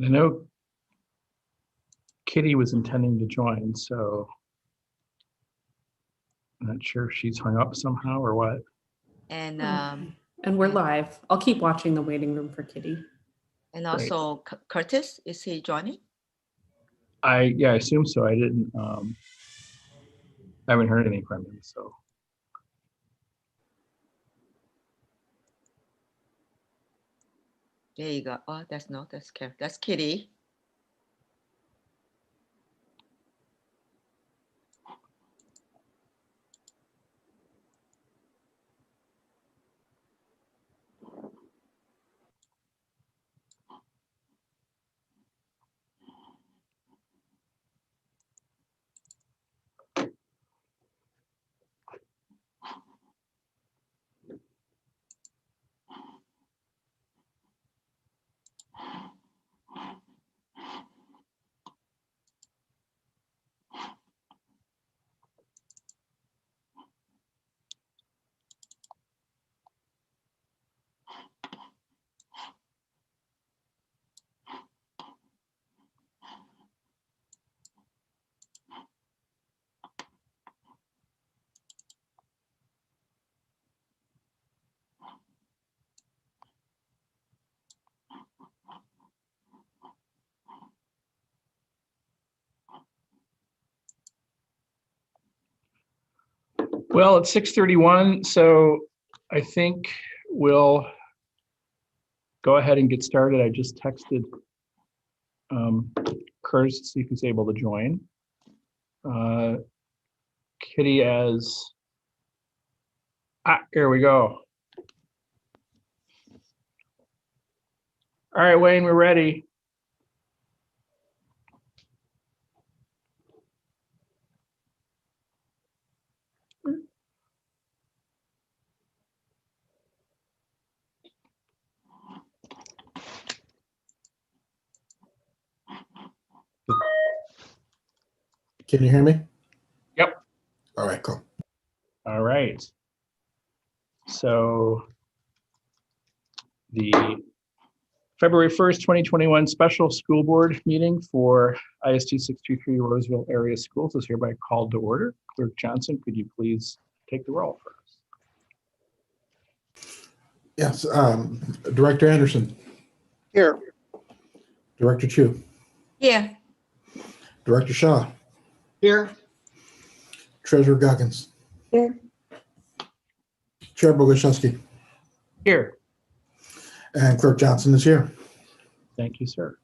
I know Kitty was intending to join, so I'm not sure if she's hung up somehow or what. And And we're live. I'll keep watching the waiting room for Kitty. and also Curtis, is he joining? I assume so. I didn't. I haven't heard anything from him. So There you go. Oh, that's that's Kitty. well, it's 6:31, so I think we'll go ahead and get started. I just texted Curtis to see if he's able to join. Kitty as here we go. All right, Wayne, we're ready. Can you hear me? Yep. All right, cool. All right. So the February 1st, 2021 special school board meeting for IST 623 Roseville area schools is hereby called to order. Clerk Johnson, could you please take the roll for us? Yes, Director Anderson. Here. Director Chu. Yeah. Director Shaw. Here. Treasurer Goggins. Here. Chair Boguszewski. Here. And Clerk Johnson is here. Thank you, sir.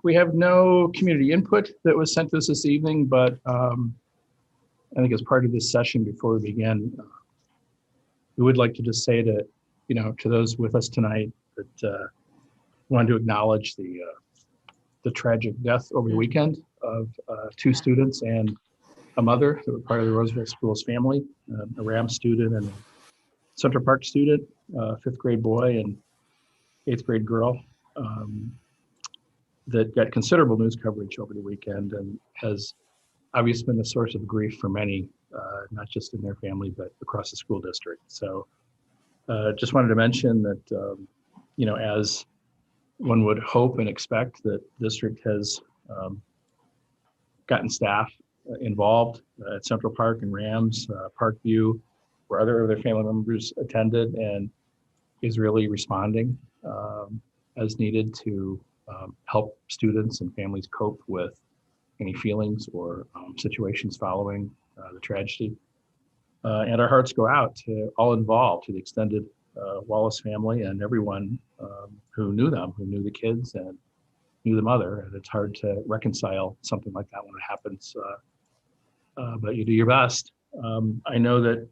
We have no community input that was sent to us this evening, but I think as part of this session before we begin, we would like to just say to, to those with us tonight that wanted to acknowledge the tragic death over the weekend of two students and a mother that were part of the Roseville Schools family, a RAM student and a Central Park student, fifth grade boy and eighth grade girl, that got considerable news coverage over the weekend and has obviously been a source of grief for many, not just in their family, but across the school district. So just wanted to mention that, as one would hope and expect, that district has gotten staff involved at Central Park and Rams, Parkview, where other of their family members attended, and is really responding as needed to help students and families cope with any feelings or situations following the tragedy. And our hearts go out to all involved, to the extended Wallace family and everyone who knew them, who knew the kids and knew the mother. And it's hard to reconcile something like that when it happens, but you do your best. I know that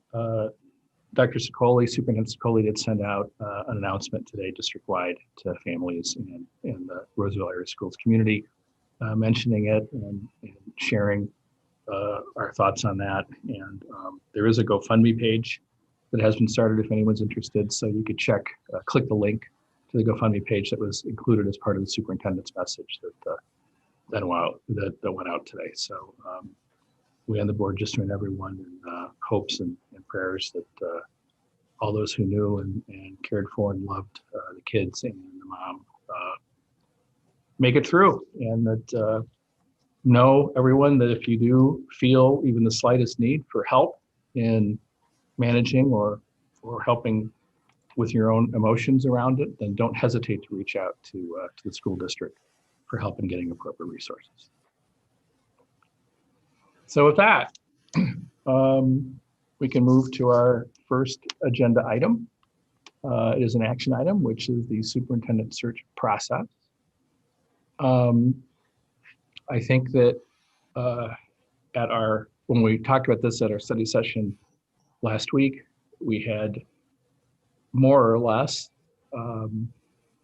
Dr. Sicoli, Superintendent Sicoli, did send out an announcement today district-wide to families in the Roseville area schools community, mentioning it and sharing our thoughts on that. And there is a GoFundMe page that has been started if anyone's interested. So you could click the link to the GoFundMe page that was included as part of the superintendent's message that went out today. So we on the board just join everyone in hopes and prayers that all those who knew and cared for and loved the kids and the mom make it through, and that know everyone that if you do feel even the slightest need for help in managing or helping with your own emotions around it, then don't hesitate to reach out to the school district for help in getting appropriate resources. So with that, we can move to our first agenda item. It is an action item, which is the superintendent search process. I think that when we talked about this at our study session last week, we had more or less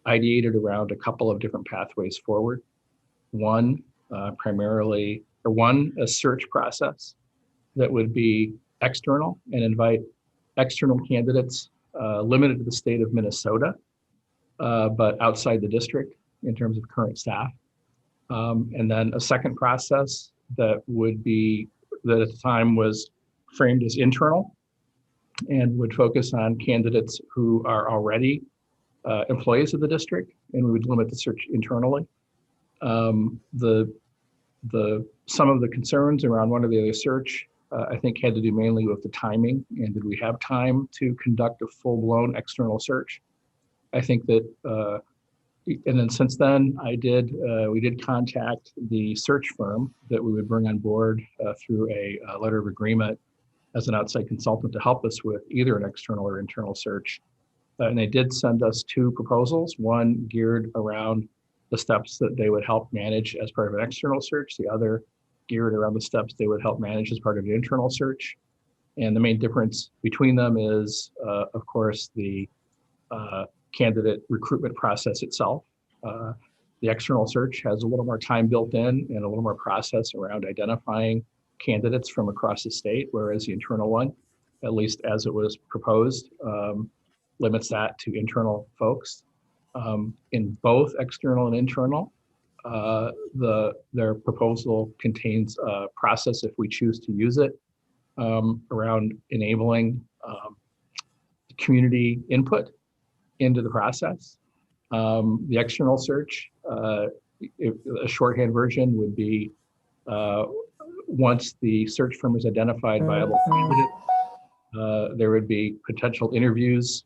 ideated around a couple of different pathways forward. One, a search process that would be external and invite external candidates limited to the state of Minnesota, but outside the district in terms of current staff. And then a second process that at the time was framed as internal and would focus on candidates who are already employees of the district, and we would limit the search internally. Some of the concerns around one or the other search, I think, had to do mainly with the timing, and did we have time to conduct a full-blown external search? I think that, and then since then, we did contact the search firm that we would bring on board through a letter of agreement as an outside consultant to help us with either an external or internal search. And they did send us two proposals, one geared around the steps that they would help manage as part of an external search, the other geared around the steps they would help manage as part of the internal search. And the main difference between them is, of course, the candidate recruitment process itself. The external search has a little more time built in and a little more process around identifying candidates from across the state, whereas the internal one, at least as it was proposed, limits that to internal folks. In both external and internal, their proposal contains a process, if we choose to use it, around enabling community input into the process. The external search, a shorthand version would be once the search firm is identified viable candidate, there would be potential interviews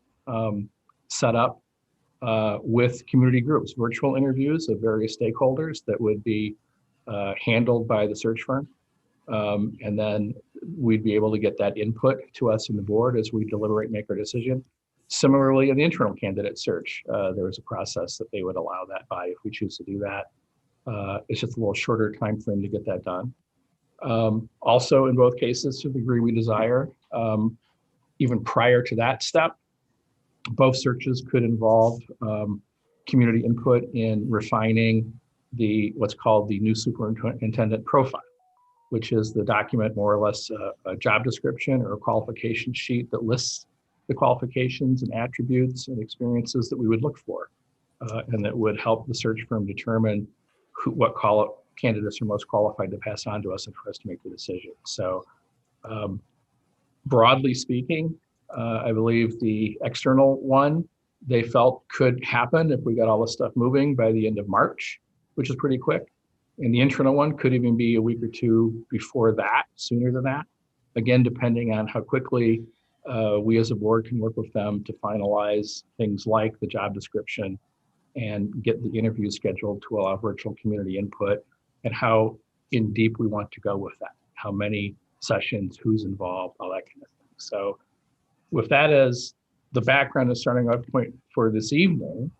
set up with community groups, virtual interviews of various stakeholders that would be handled by the search firm. And then we'd be able to get that input to us in the board as we deliberate and make our decision. Similarly, in the internal candidate search, there was a process that they would allow that by if we choose to do that. It's just a little shorter time frame to get that done. Also, in both cases, to the degree we desire, even prior to that step, both searches could involve community input in refining what's called the new superintendent profile, which is the document, more or less a job description or a qualification sheet that lists the qualifications and attributes and experiences that we would look for, and that would help the search firm determine what candidates are most qualified to pass on to us and for us to make the decision. So broadly speaking, I believe the external one, they felt could happen if we got all this stuff moving by the end of March, which is pretty quick. And the internal one could even be a week or two before that, sooner than that. Again, depending on how quickly we as a board can work with them to finalize things like the job description and get the interview scheduled to allow virtual community input, and how in deep we want to go with that, how many sessions, who's involved, all that kind of thing. So with that as the background and starting off point for this evening,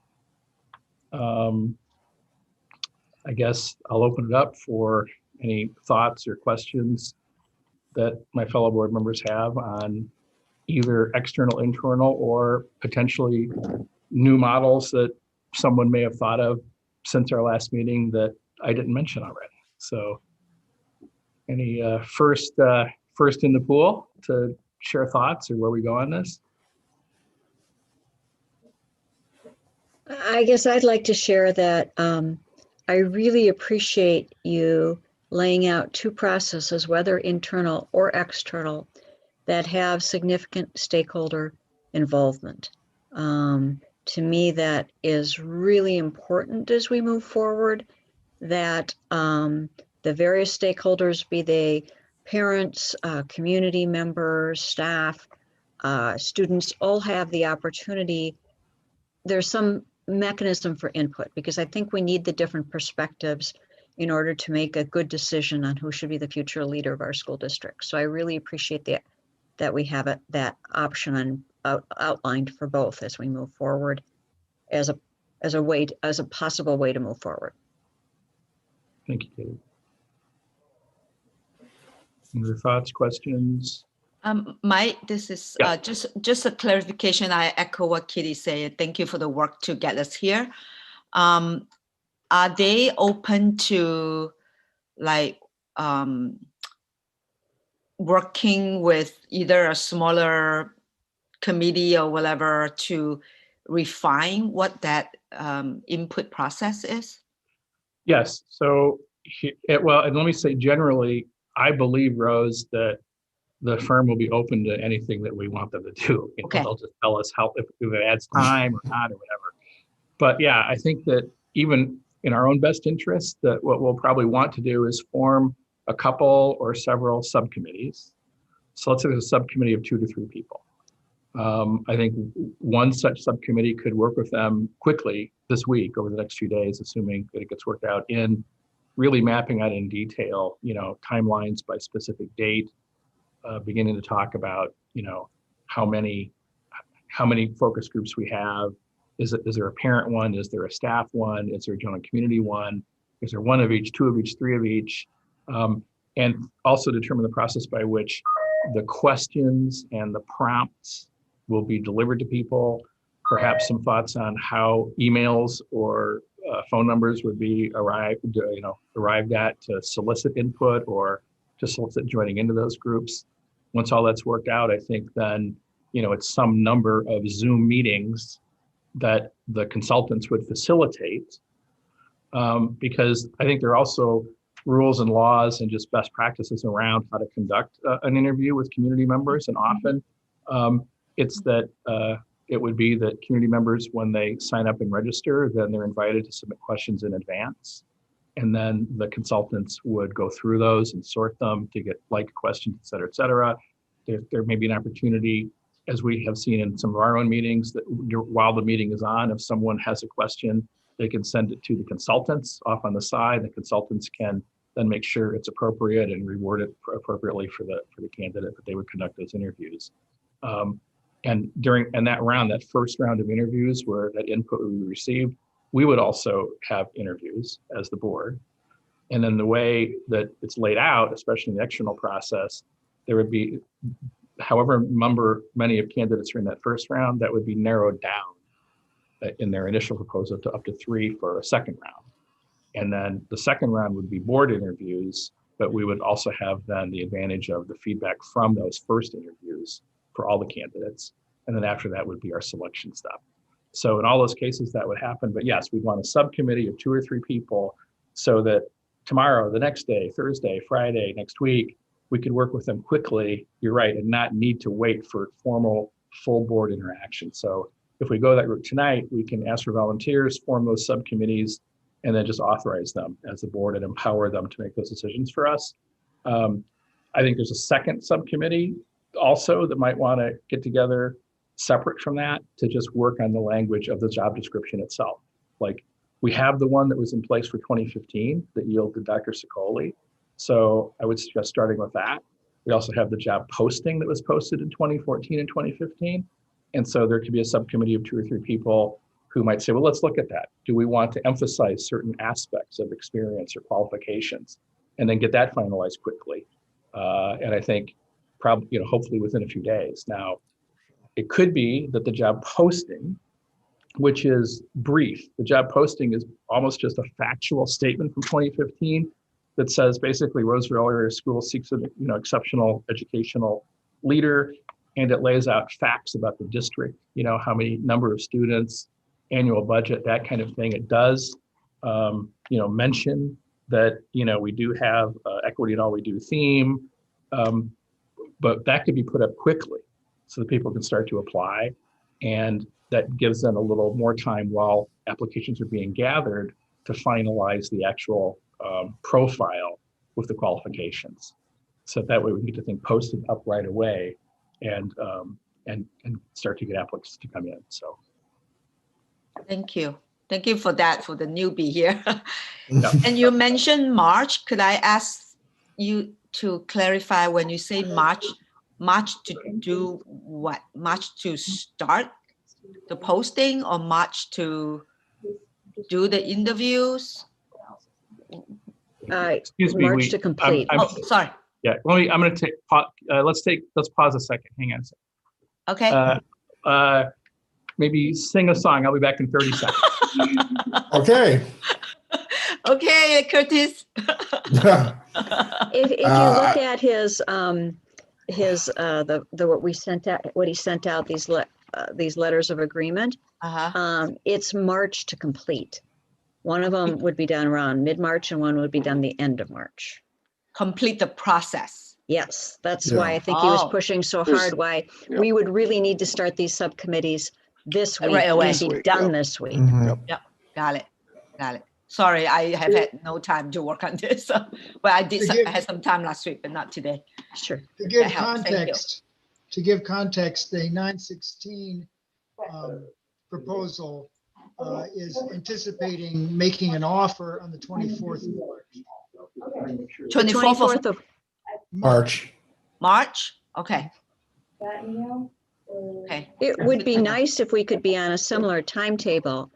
I guess I'll open it up for any thoughts or questions that my fellow board members have on either external, internal, or potentially new models that someone may have thought of since our last meeting that I didn't mention already. So any first in the pool to share thoughts or where we go on this? I guess I'd like to share that I really appreciate you laying out two processes, whether internal or external, that have significant stakeholder involvement. to me that is really important as we move forward, that the various stakeholders, be they parents, community members, staff, students, all have the opportunity. There's some mechanism for input, because I think we need the different perspectives in order to make a good decision on who should be the future leader of our school district. So I really appreciate that we have that option outlined for both as we move forward as a possible way to move forward. Thank you, Katie. Any other thoughts, questions? Mike, this is Yeah. just a clarification. I echo what Kitty said. Thank you for the work to get us here. Are they open to like working with either a smaller committee or whatever to refine what that input process is? Yes. So, well, and let me say generally, I believe, Rose, that the firm will be open to anything that we want them to do. Okay. They'll just tell us how, if it adds time or not or whatever. But yeah, I think that even in our own best interest, that what we'll probably want to do is form a couple or several subcommittees. So let's say there's a subcommittee of 2 to 3 people. I think one such subcommittee could work with them quickly this week over the next few days, assuming that it gets worked out, in really mapping out in detail, timelines by specific date, beginning to talk about, how many focus groups we have. Is there a parent one? Is there a staff one? Is there a general community one? Is there one of each, 2 of each, 3 of each? And also determine the process by which the questions and the prompts will be delivered to people. Perhaps some thoughts on how emails or phone numbers would be arrived at to solicit input or to solicit joining into those groups. Once all that's worked out, I think then, it's some number of Zoom meetings that the consultants would facilitate, because I think there are also rules and laws and just best practices around how to conduct an interview with community members. And often it's that it would be that community members, when they sign up and register, then they're invited to submit questions in advance. And then the consultants would go through those and sort them to get like questions, et cetera, et cetera. There may be an opportunity, as we have seen in some of our own meetings, that while the meeting is on, if someone has a question, they can send it to the consultants off on the side. The consultants can then make sure it's appropriate and reward it appropriately for the candidate that they would conduct those interviews. And during that first round of interviews where that input would be received, we would also have interviews as the board. And then the way that it's laid out, especially in the external process, there would be, however many of candidates are in that first round, that would be narrowed down in their initial proposal to up to 3 for a second round. And then the second round would be board interviews, but we would also have then the advantage of the feedback from those first interviews for all the candidates. And then after that would be our selection step. So in all those cases that would happen, but yes, we'd want a subcommittee of 2 or 3 people so that tomorrow, the next day, Thursday, Friday, next week, we could work with them quickly, you're right, and not need to wait for formal full board interaction. So if we go that route tonight, we can ask for volunteers, form those subcommittees, and then just authorize them as a board and empower them to make those decisions for us. I think there's a second subcommittee also that might want to get together separate from that to just work on the language of the job description itself. Like, we have the one that was in place for 2015 that yielded Dr. Sicoli. So I would suggest starting with that. We also have the job posting that was posted in 2014 and 2015. And so there could be a subcommittee of 2 or 3 people who might say, well, let's look at that. Do we want to emphasize certain aspects of experience or qualifications, and then get that finalized quickly? And I think probably, hopefully within a few days. Now, it could be that the job posting, which is brief, the job posting is almost just a factual statement from 2015 that says basically Roseville Area School seeks an exceptional educational leader, and it lays out facts about the district, how many number of students, annual budget, that kind of thing. It does, mention that, we do have equity in all we do theme, but that could be put up quickly so that people can start to apply. And that gives them a little more time while applications are being gathered to finalize the actual profile with the qualifications. So that way we can get the thing posted up right away and start to get applicants to come in. So Thank you. Thank you for that, for the newbie here. yeah. And you mentioned March. Could I ask you to clarify when you say March to do what? March to start the posting or March to do the interviews? Excuse me, March to complete. I'm- Oh, sorry. Yeah, I'm going to take, let's pause a second. Hang on a second. Okay. Maybe sing a song. I'll be back in 30 seconds. Okay. Okay, Curtis. If you look at his what we sent out, what he sent out, these letters of agreement, it's March to complete. One of them would be done around mid-March and one would be done the end of March. Complete the process. Yes, that's Yeah. why I think he was Oh. pushing so There's- hard, why yeah. we would really need to start these subcommittees this week Right away. and be This week, done yep. this week. Mhm. Got it. Sorry, I have had no time to work on this. So, but I did. I had some time last week, but not today. Sure. To give That helps. Thank you. context, the 916 proposal is anticipating making an offer on the 24th of March. 24th of March. March. Okay. Okay. It would be nice if we could be on a similar timetable,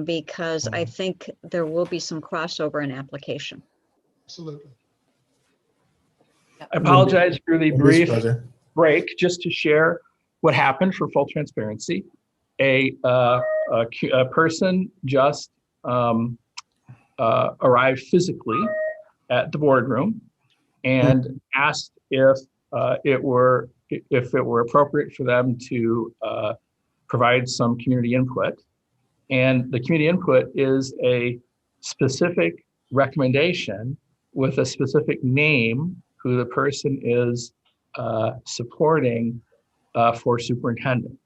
because I think there will be some crossover in application. Absolutely. I apologize for the brief Pleasure. break, just to share what happened for full transparency. A person just arrived physically at the boardroom and asked if it were appropriate for them to provide some community input. And the community input is a specific recommendation with a specific name who the person is supporting for superintendent.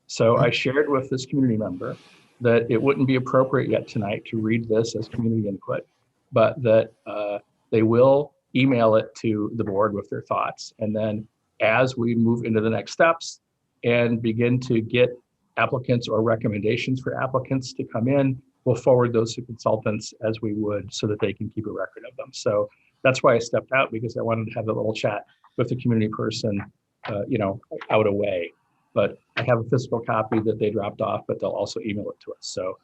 So I shared with this community member that it wouldn't be appropriate yet tonight to read this as community input, but that they will email it to the board with their thoughts. And then as we move into the next steps and begin to get applicants or recommendations for applicants to come in, we'll forward those to consultants as we would so that they can keep a record of them. So that's why I stepped out, because I wanted to have a little chat with the community person, out away. But I have a physical copy that they dropped off, but they'll also email it to us. So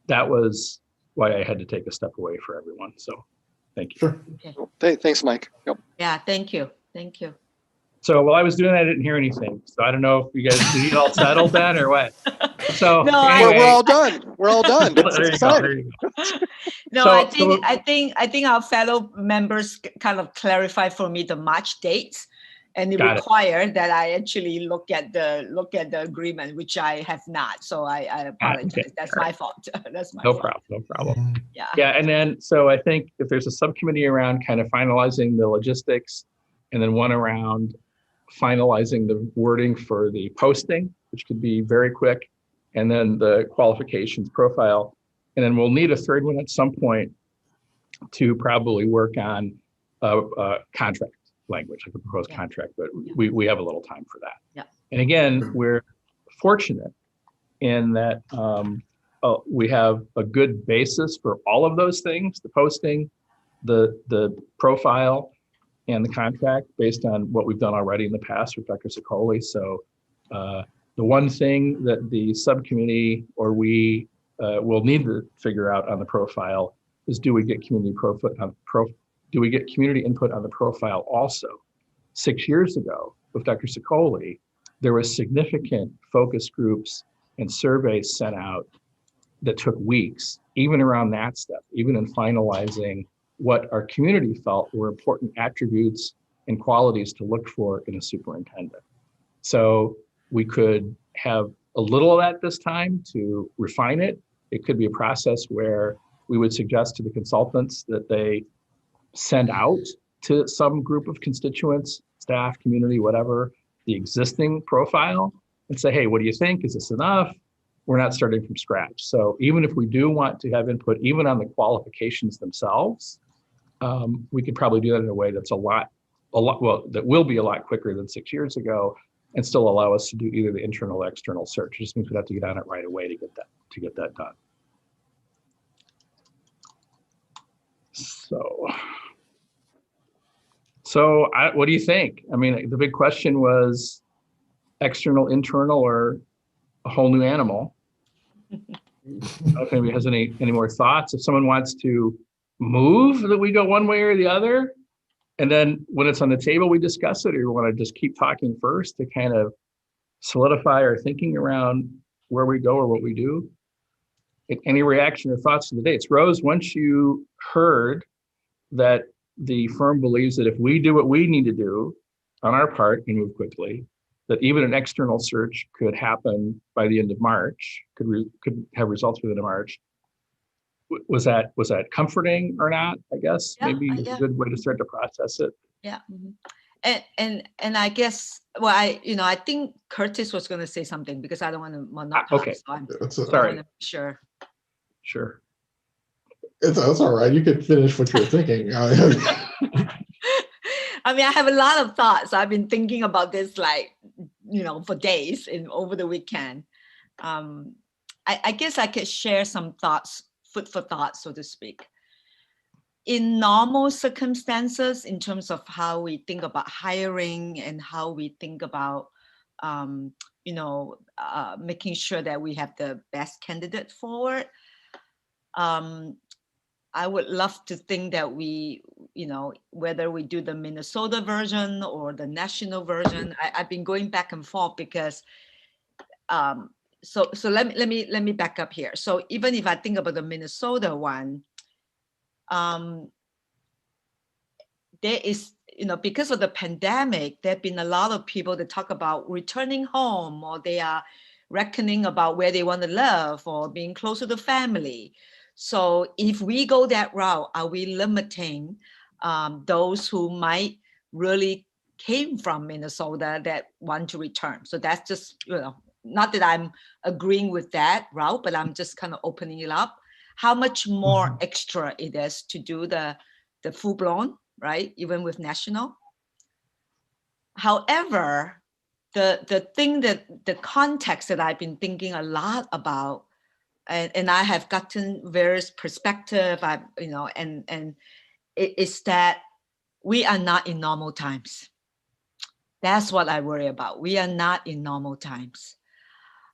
that was why I had to take a step away for everyone. So thank you. Sure. Thanks, Mike. Yep. Yeah. Thank you. Thank you. So while I was doing that, I didn't hear anything. So I don't know if you guys, did you all settled then or what? So No, anyway. We're all done. We're all done. There you go. There you go. No, So- I think our fellow members kind of clarified for me the March dates, and it Got it. required that I actually look at the agreement, which I have not. So I apologize. Okay. That's All my fault. That's my No fault. problem. No problem. Yeah. Yeah, and then, so I think if there's a subcommittee around kind of finalizing the logistics, and then one around finalizing the wording for the posting, which could be very quick, and then the qualifications profile. And then we'll need a third one at some point to probably work on contract language, like a proposed Yeah. contract, but Yeah. we have a little time for that. Yeah. And again, we're fortunate in that we have a good basis for all of those things, the posting, the profile, and the contract, based on what we've done already in the past with Dr. Sicoli. So the one thing that the subcommittee or we will need to figure out on the profile is, do we get community input on the profile also? 6 years ago with Dr. Sicoli, there was significant focus groups and surveys sent out that took weeks, even around that step, even in finalizing what our community felt were important attributes and qualities to look for in a superintendent. So we could have a little of that this time to refine it. It could be a process where we would suggest to the consultants that they send out to some group of constituents, staff, community, whatever, the existing profile, and say, hey, what do you think? Is this enough? We're not starting from scratch. So even if we do want to have input, even on the qualifications themselves, we could probably do that in a way that's that will be a lot quicker than 6 years ago, and still allow us to do either the internal or external search. It just means we'd have to get on it right away to get that done. So what do you think? I mean, the big question was external, internal, or a whole new animal. I don't know if anybody has any more thoughts. If someone wants to move that we go one way or the other, and then when it's on the table, we discuss it, or you want to just keep talking first to kind of solidify our thinking around where we go or what we do. Any reaction or thoughts to the dates? Rose, once you heard that the firm believes that if we do what we need to do on our part and move quickly, that even an external search could happen by the end of March, could have results within March. Was that comforting or not? I guess maybe a good way to start to process it. Yeah. And I guess, well, I think Curtis was going to say something because I don't want to monopolize. Okay. So I'm Sorry. Sure. That's all right. You could finish what you're thinking. I mean, I have a lot of thoughts. I've been thinking about this, for days and over the weekend. I guess I could share some thoughts, food for thought, so to speak. In normal circumstances, in terms of how we think about hiring and how we think about, making sure that we have the best candidate forward, I would love to think that we, whether we do the Minnesota version or the national version, I've been going back and forth because, so let me back up here. So even if I think about the Minnesota one, there is, because of the pandemic, there have been a lot of people that talk about returning home, or they are reckoning about where they want to live or being closer to family. So if we go that route, are we limiting those who might really came from Minnesota that want to return? So that's just, not that I'm agreeing with that route, but I'm just kind of opening it up. How much more extra it is to do the full blown, right? Even with national. However, the thing that the context that I've been thinking a lot about, and I have gotten various perspective, and it is that we are not in normal times. That's what I worry about. We are not in normal times.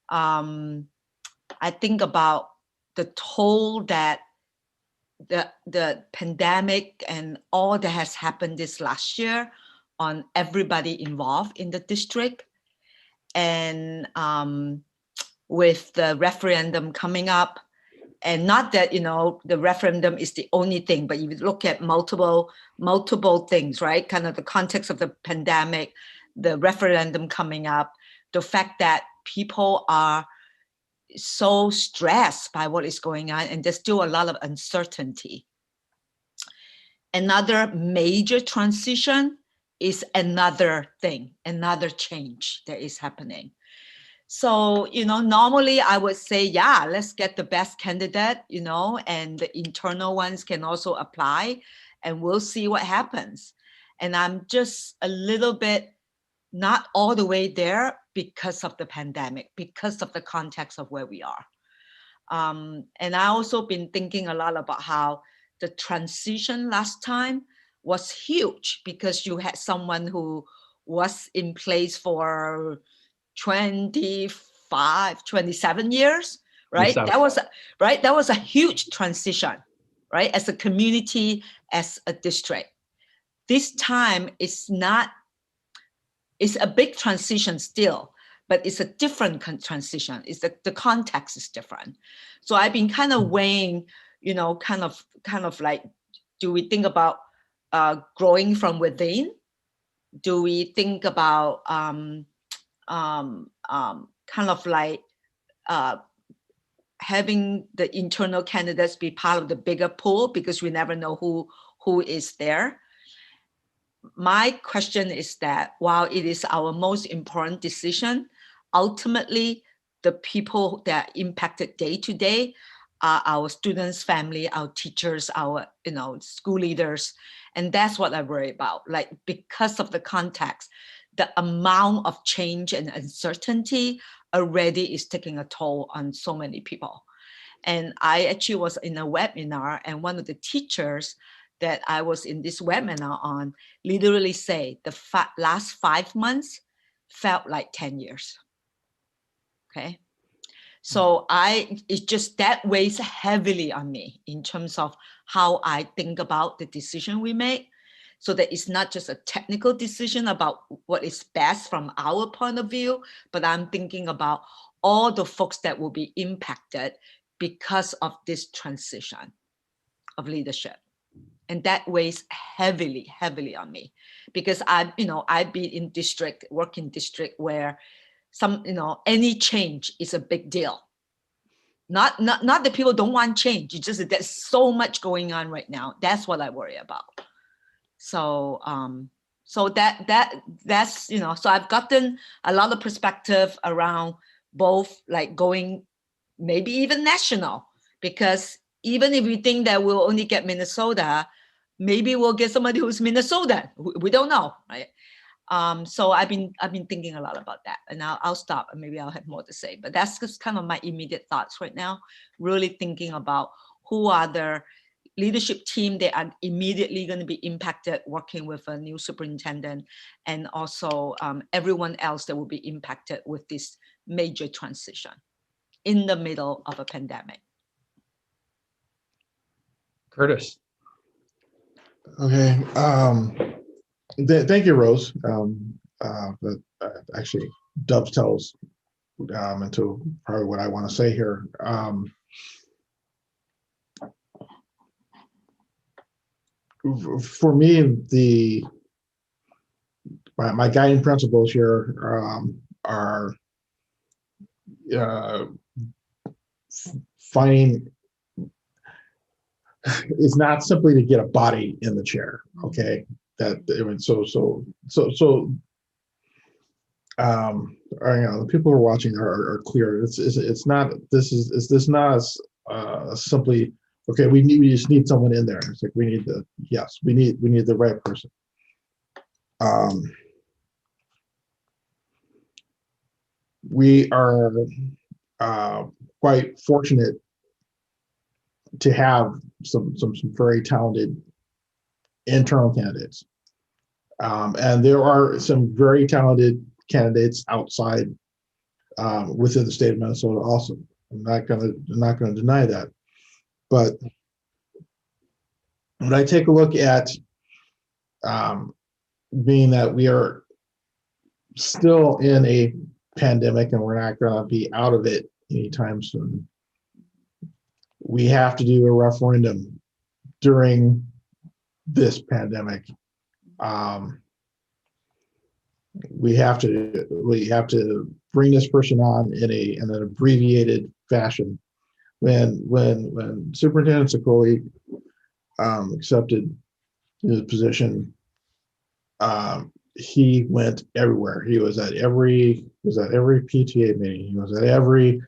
I think about the toll that the pandemic and all that has happened this last year on everybody involved in the district. And with the referendum coming up, and not that, the referendum is the only thing, but you look at multiple things, right? Kind of the context of the pandemic, the referendum coming up, the fact that people are so stressed by what is going on, and there's still a lot of uncertainty. Another major transition is another thing, another change that is happening. So, normally I would say, yeah, let's get the best candidate, and the internal ones can also apply, and we'll see what happens. And I'm just a little bit not all the way there because of the pandemic, because of the context of where we are. And I also been thinking a lot about how the transition last time was huge, because you had someone who was in place for 25, 27 years, right? That was a huge transition, right? As a community, as a district. This time it's a big transition still, but it's a different transition. It's the context is different. So I've been kind of weighing, kind of like, do we think about growing from within? Do we think about kind of like having the internal candidates be part of the bigger pool, because we never know who is there? My question is that while it is our most important decision, ultimately the people that are impacted day to day are our students, family, our teachers, our school leaders, and that's what I worry about. Like, because of the context, the amount of change and uncertainty already is taking a toll on so many people. And I actually was in a webinar, and one of the teachers that I was in this webinar on literally say the last 5 months felt like 10 years. Okay. So it just, that weighs heavily on me in terms of how I think about the decision we make. So that it's not just a technical decision about what is best from our point of view, but I'm thinking about all the folks that will be impacted because of this transition of leadership. And that weighs heavily, heavily on me, because I've been in working district where any change is a big deal. Not that people don't want change. It's just that there's so much going on right now. That's what I worry about. So that's so I've gotten a lot of perspective around both, like going maybe even national, because even if we think that we'll only get Minnesota, maybe we'll get somebody who's Minnesotan. We don't know, right? So I've been thinking a lot about that, and I'll stop, and maybe I'll have more to say. But that's just kind of my immediate thoughts right now. Really thinking about who are the leadership team that are immediately going to be impacted working with a new superintendent, and also everyone else that will be impacted with this major transition in the middle of a pandemic. Curtis. Okay. Thank you, Rose. That actually dovetails into probably what I want to say here. For me, my guiding principles here are finding, it's not simply to get a body in the chair. Okay, the people who are watching are clear. It's not, this is not simply, okay, we just need someone in there. It's like we need the right person. We are quite fortunate to have some very talented internal candidates, and there are some very talented candidates outside within the state of Minnesota also. I'm not going to deny that. But when I take a look at being that we are still in a pandemic and we're not going to be out of it anytime soon, we have to do a referendum during this pandemic. We have to bring this person on in an abbreviated fashion. When Superintendent Sicoli accepted his position, he went everywhere. He was at every PTA meeting. He was at every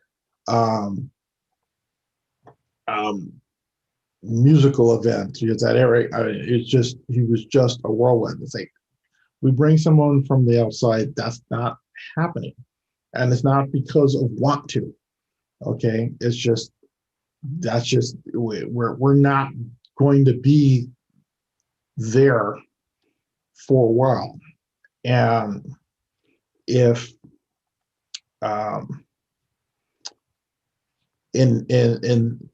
musical event. He was at every. He was just a whirlwind. It's like, we bring someone from the outside. That's not happening, and it's not because of want to. Okay, it's just we're not going to be there for a while, and if in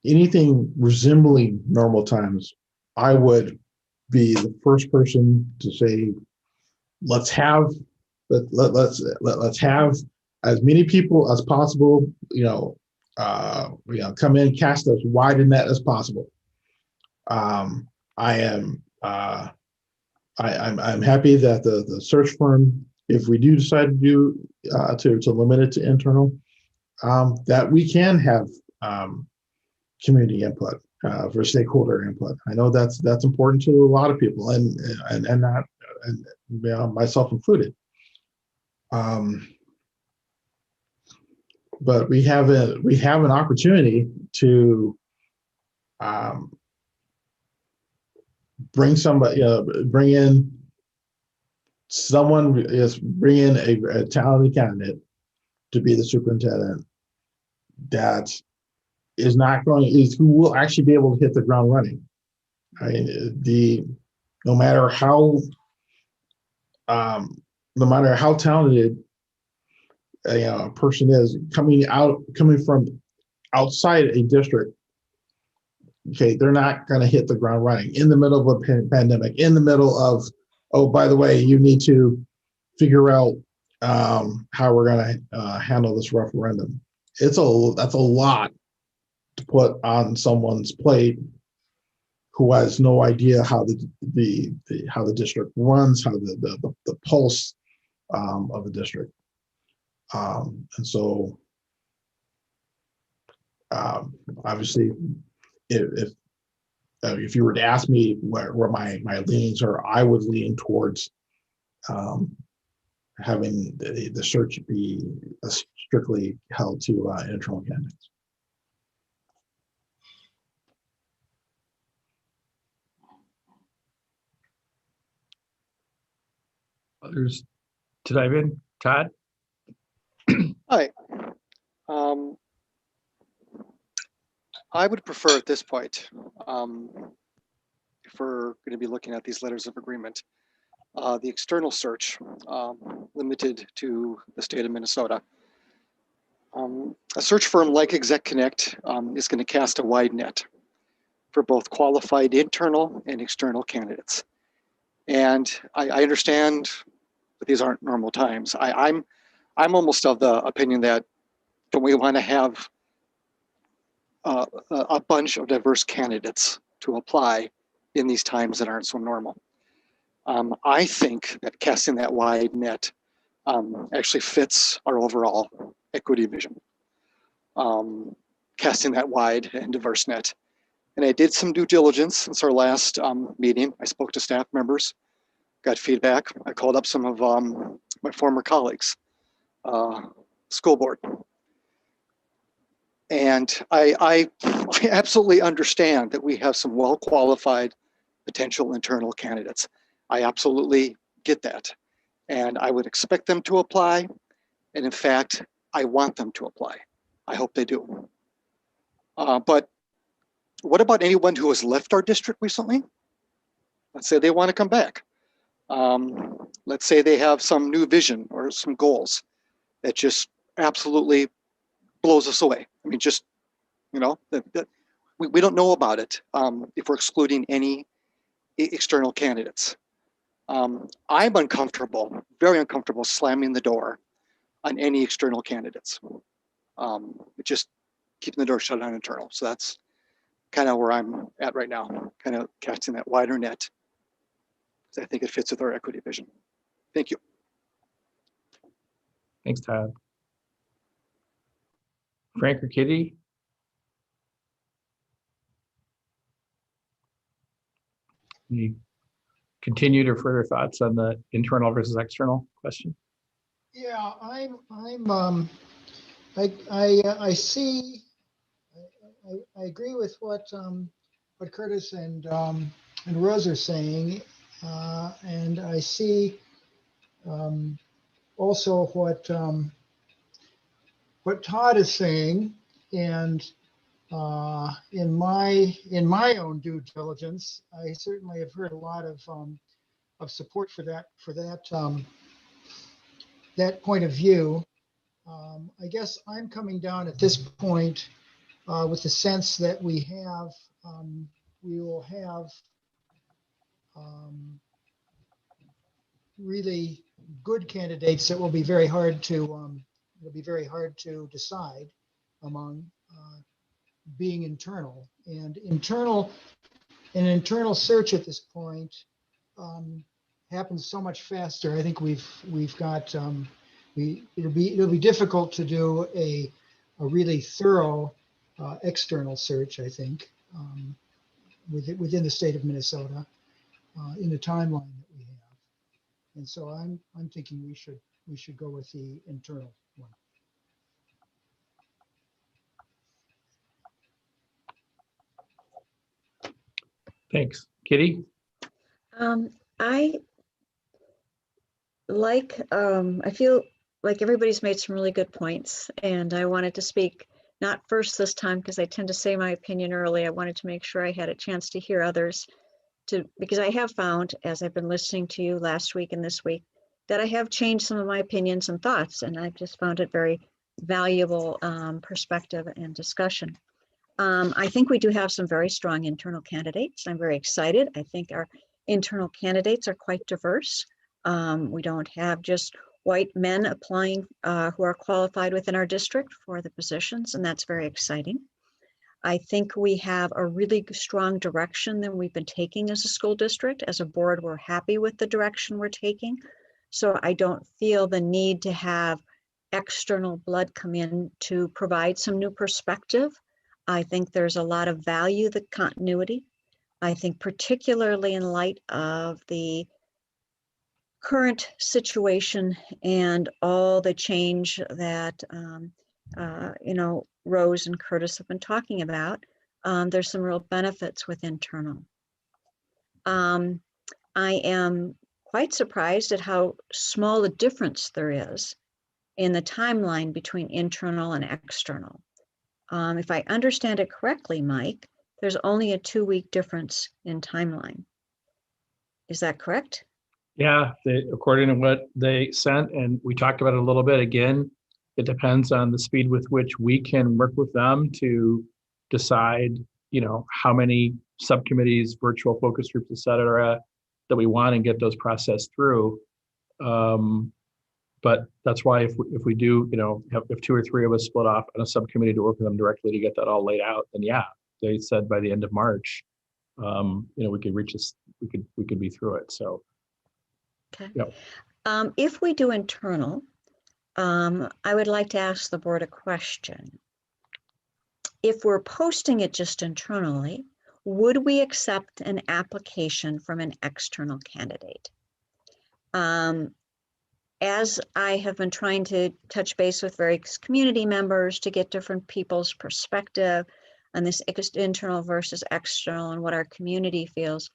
anything resembling normal times, I would be the first person to say, let's have as many people as possible, come in, cast as wide a net as possible. I'm happy that the search firm, if we do decide to do to limit it to internal, that we can have community input for stakeholder input. I know that's important to a lot of people, and myself included. but we have an opportunity to bring in someone, bring in a talented candidate to be the superintendent that who will actually be able to hit the ground running. I mean, no matter how talented a person is coming from outside a district, okay, they're not going to hit the ground running in the middle of a pandemic, in the middle of, oh, by the way, you need to figure out how we're going to handle this referendum. That's a lot to put on someone's plate who has no idea how the district runs, how the pulse of the district, and so obviously, if you were to ask me where my leanings are, I would lean towards having the search be strictly held to internal candidates. Others to dive in? Todd? Hi. I would prefer at this point, if we're going to be looking at these letters of agreement, the external search limited to the state of Minnesota. A search firm like ExecConnect is going to cast a wide net for both qualified internal and external candidates. And I understand that these aren't normal times. I'm almost of the opinion that don't we want to have a bunch of diverse candidates to apply in these times that aren't so normal. I think that casting that wide net actually fits our overall equity vision. Casting that wide and diverse net. And I did some due diligence since our last meeting. I spoke to staff members, got feedback. I called up some of my former colleagues, school board. And I absolutely understand that we have some well-qualified potential internal candidates. I absolutely get that. And I would expect them to apply. And in fact, I want them to apply. I hope they do. But what about anyone who has left our district recently? Let's say they want to come back. Let's say they have some new vision or some goals that just absolutely blows us away. I mean, just, you know, we don't know about it if we're excluding any external candidates. I'm uncomfortable, very uncomfortable slamming the door on any external candidates. Just keeping the door shut on internal. So that's kind of where I'm at right now, kind of casting that wider net. I think it fits with our equity vision. Thank you. Thanks, Todd. Frank or Kitty? Any continued or further thoughts on the internal versus external question? Yeah, I see. I agree with what Curtis and Rose are saying, and I see also what Todd is saying, and in my own due diligence, I certainly have heard a lot of support for that that point of view. I guess I'm coming down at this point with the sense that we will have really good candidates that will be very hard to decide among being internal. And an internal search at this point happens so much faster. I think we've got it'll be difficult to do a really thorough external search, I think, within the state of Minnesota in the timeline that we have. And so I'm thinking we should go with the internal one. Thanks. Kitty? I I feel like everybody's made some really good points, and I wanted to speak not first this time because I tend to say my opinion early. I wanted to make sure I had a chance to hear others because I have found, as I've been listening to you last week and this week, that I have changed some of my opinions and thoughts, and I've just found it very valuable perspective and discussion. I think we do have some very strong internal candidates. I'm very excited. I think our internal candidates are quite diverse. We don't have just white men applying who are qualified within our district for the positions, and that's very exciting. I think we have a really strong direction that we've been taking as a school district. As a board, we're happy with the direction we're taking. So I don't feel the need to have external blood come in to provide some new perspective. I think there's a lot of value, the continuity. I think particularly in light of the current situation and all the change that Rose and Curtis have been talking about, there's some real benefits with internal. I am quite surprised at how small a difference there is in the timeline between internal and external. If I understand it correctly, Mike, there's only a 2-week difference in timeline. Is that correct? Yeah, according to what they sent, and we talked about it a little bit again, it depends on the speed with which we can work with them to decide, how many subcommittees, virtual focus groups, et cetera, that we want and get those processed through. But that's why if we do, if 2 or 3 of us split off on a subcommittee to work with them directly to get that all laid out, then yeah, they said by the end of March, we could reach this, we could be through it. So. Okay. Yep. If we do internal, I would like to ask the board a question. If we're posting it just internally, would we accept an application from an external candidate? As I have been trying to touch base with various community members to get different people's perspective on this internal versus external and what our community feels,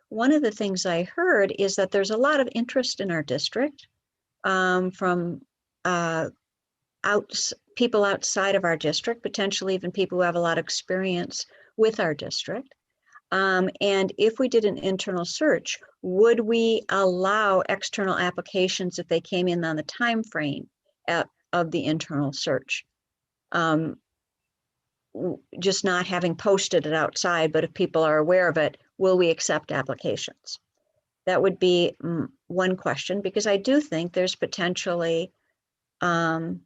one of the things I heard is that there's a lot of interest in our district from people outside of our district, potentially even people who have a lot of experience with our district. And if we did an internal search, would we allow external applications if they came in on the time frame of the internal search? Just not having posted it outside, but if people are aware of it, will we accept applications? That would be one question, because I do think there's potentially some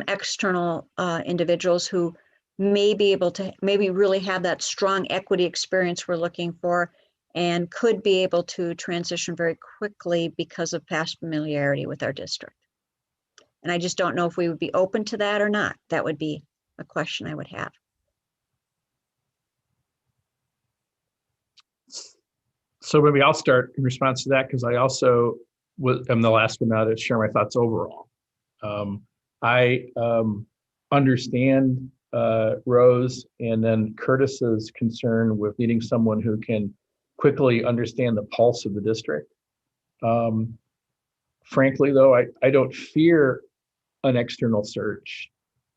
external individuals who may be able to maybe really have that strong equity experience we're looking for and could be able to transition very quickly because of past familiarity with our district. And I just don't know if we would be open to that or not. That would be a question I would have. So maybe I'll start in response to that, because I also am the last one now to share my thoughts overall. I understand Rose and then Curtis's concern with needing someone who can quickly understand the pulse of the district. Frankly, though, I don't fear an external search,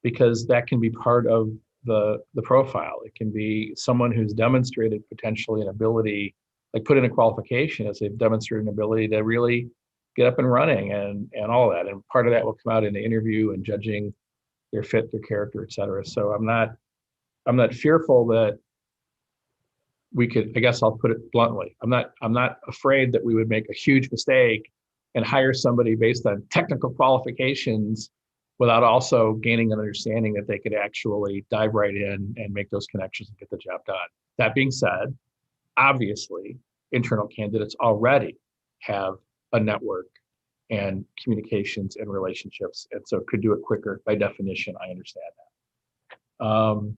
because that can be part of the profile. It can be someone who's demonstrated potentially an ability, like put in a qualification as they've demonstrated an ability to really get up and running and all that. And part of that will come out in the interview and judging their fit, their character, et cetera. So I'm not fearful that we could, I guess I'll put it bluntly, I'm not afraid that we would make a huge mistake and hire somebody based on technical qualifications without also gaining an understanding that they could actually dive right in and make those connections and get the job done. That being said, obviously, internal candidates already have a network and communications and relationships, and so could do it quicker. By definition, I understand that.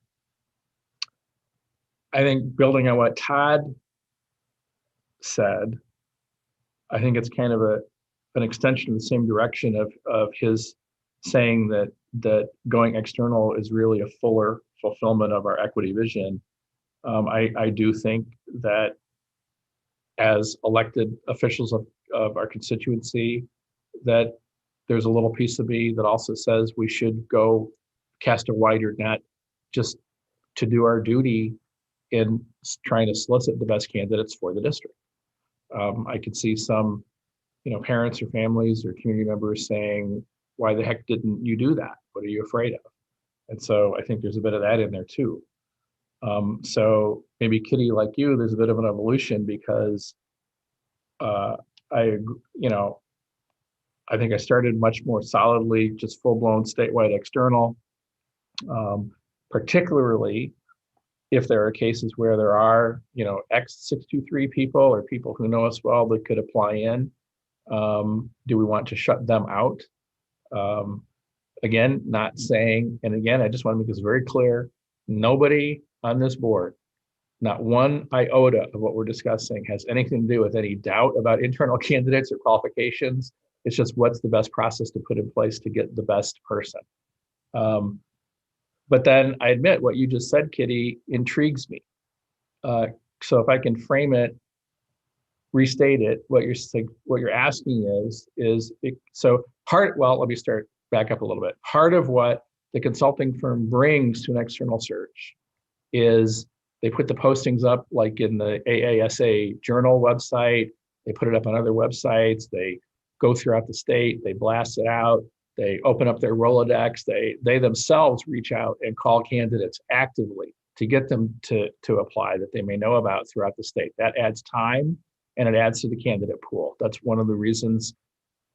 I think building on what Todd said, I think it's kind of an extension of the same direction of his saying that going external is really a fuller fulfillment of our equity vision. I do think that as elected officials of our constituency, that there's a little piece of me that also says we should go cast a wider net just to do our duty in trying to solicit the best candidates for the district. I could see some, parents or families or community members saying, why the heck didn't you do that? What are you afraid of? And so I think there's a bit of that in there too. So maybe Kitty, like you, there's a bit of an evolution because I think I started much more solidly, just full-blown statewide external, particularly if there are cases where there are, X623 people or people who know us well that could apply in. Do we want to shut them out? Again, not saying, and again, I just want to make this very clear, nobody on this board, not one iota of what we're discussing has anything to do with any doubt about internal candidates or qualifications. It's just what's the best process to put in place to get the best person. But then I admit what you just said, Kitty, intrigues me. So if I can frame it, restate it, what you're asking is so part. Well, let me back up a little bit. Part of what the consulting firm brings to an external search is they put the postings up like in the AASA journal website. They put it up on other websites. They go throughout the state. They blast it out. They open up their Rolodex. They themselves reach out and call candidates actively to get them to apply that they may know about throughout the state. That adds time and it adds to the candidate pool. That's one of the reasons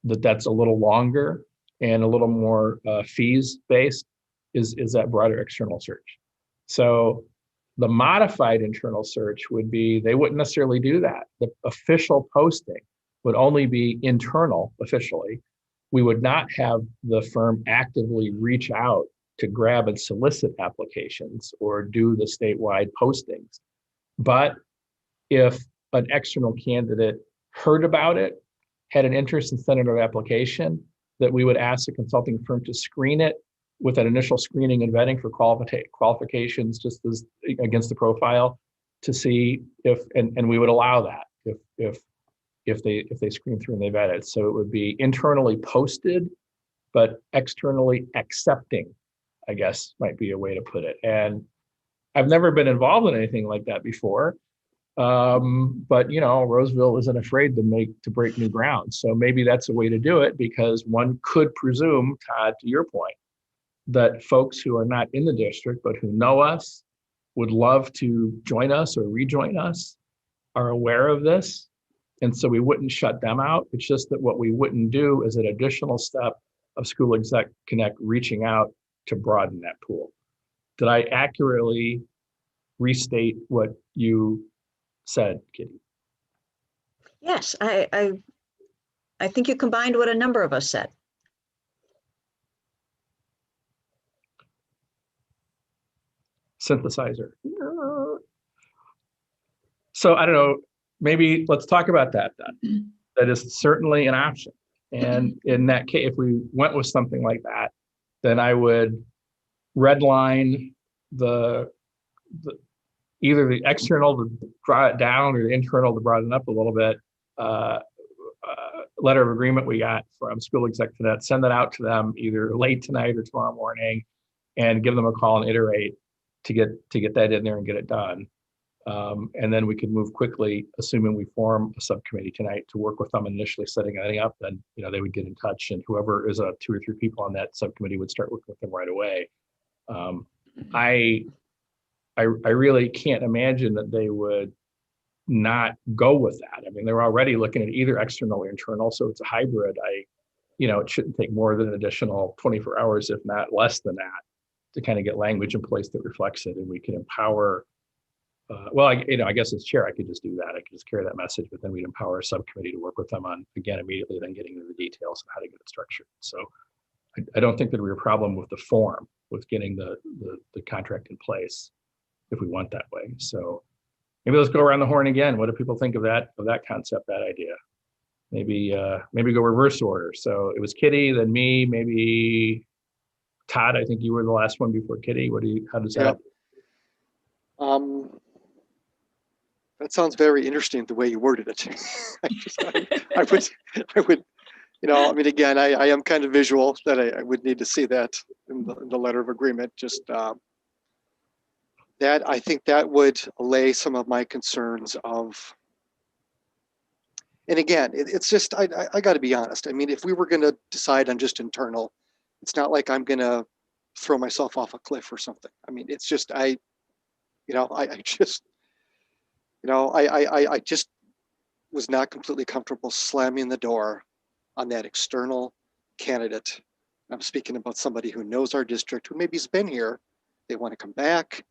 that's a little longer and a little more fees based is that broader external search. So the modified internal search would be, they wouldn't necessarily do that. The official posting would only be internal officially. We would not have the firm actively reach out to grab and solicit applications or do the statewide postings. But if an external candidate heard about it, had an interest in sending an application, that we would ask the consulting firm to screen it with an initial screening and vetting for qualifications just as against the profile to see if, and we would allow that if they screen through and they vet it. So it would be internally posted, but externally accepting, I guess might be a way to put it. And I've never been involved in anything like that before. But Roseville isn't afraid to break new ground. So maybe that's a way to do it, because one could presume, Todd, to your point, that folks who are not in the district, but who know us, would love to join us or rejoin us, are aware of this. And so we wouldn't shut them out. It's just that what we wouldn't do is an additional step of School Exec Connect reaching out to broaden that pool. Did I accurately restate what you said, Kitty? Yes, I think you combined what a number of us said. Synthesizer. So I don't know, maybe let's talk about that then. That is certainly an option. And in that case, if we went with something like that, then I would redline either the external to draw it down or the internal to broaden up a little bit. Letter of agreement we got from School Exec Connect, send that out to them either late tonight or tomorrow morning, and give them a call and iterate to get that in there and get it done. And then we could move quickly, assuming we form a subcommittee tonight to work with them initially setting anything up. Then they would get in touch, and whoever is 2 or 3 people on that subcommittee would start working with them right away. I really can't imagine that they would not go with that. I mean, they're already looking at either external or internal, so it's a hybrid. It shouldn't take more than an additional 24 hours, if not less than that, to kind of get language in place that reflects it, and we can empower. I guess as chair, I could just do that. I could just carry that message, but then we'd empower a subcommittee to work with them on, again, immediately, then getting into the details of how to get it structured. So I don't think there'd be a problem with the form, with getting the contract in place if we want that way. So maybe let's go around the horn again. What do people think of that concept, that idea? Maybe go reverse order. So it was Kitty, then me, maybe Todd. I think you were the last one before Kitty. How does that? That sounds very interesting the way you worded it. I would, I mean, again, I am kind of visual that I would need to see that in the letter of agreement. Just that I think that would allay some of my concerns of, and again, it's just, I got to be honest. I mean, if we were going to decide on just internal, it's not like I'm going to throw myself off a cliff or something. I mean, it's just, I just was not completely comfortable slamming the door on that external candidate. I'm speaking about somebody who knows our district, who maybe has been here, they want to come back.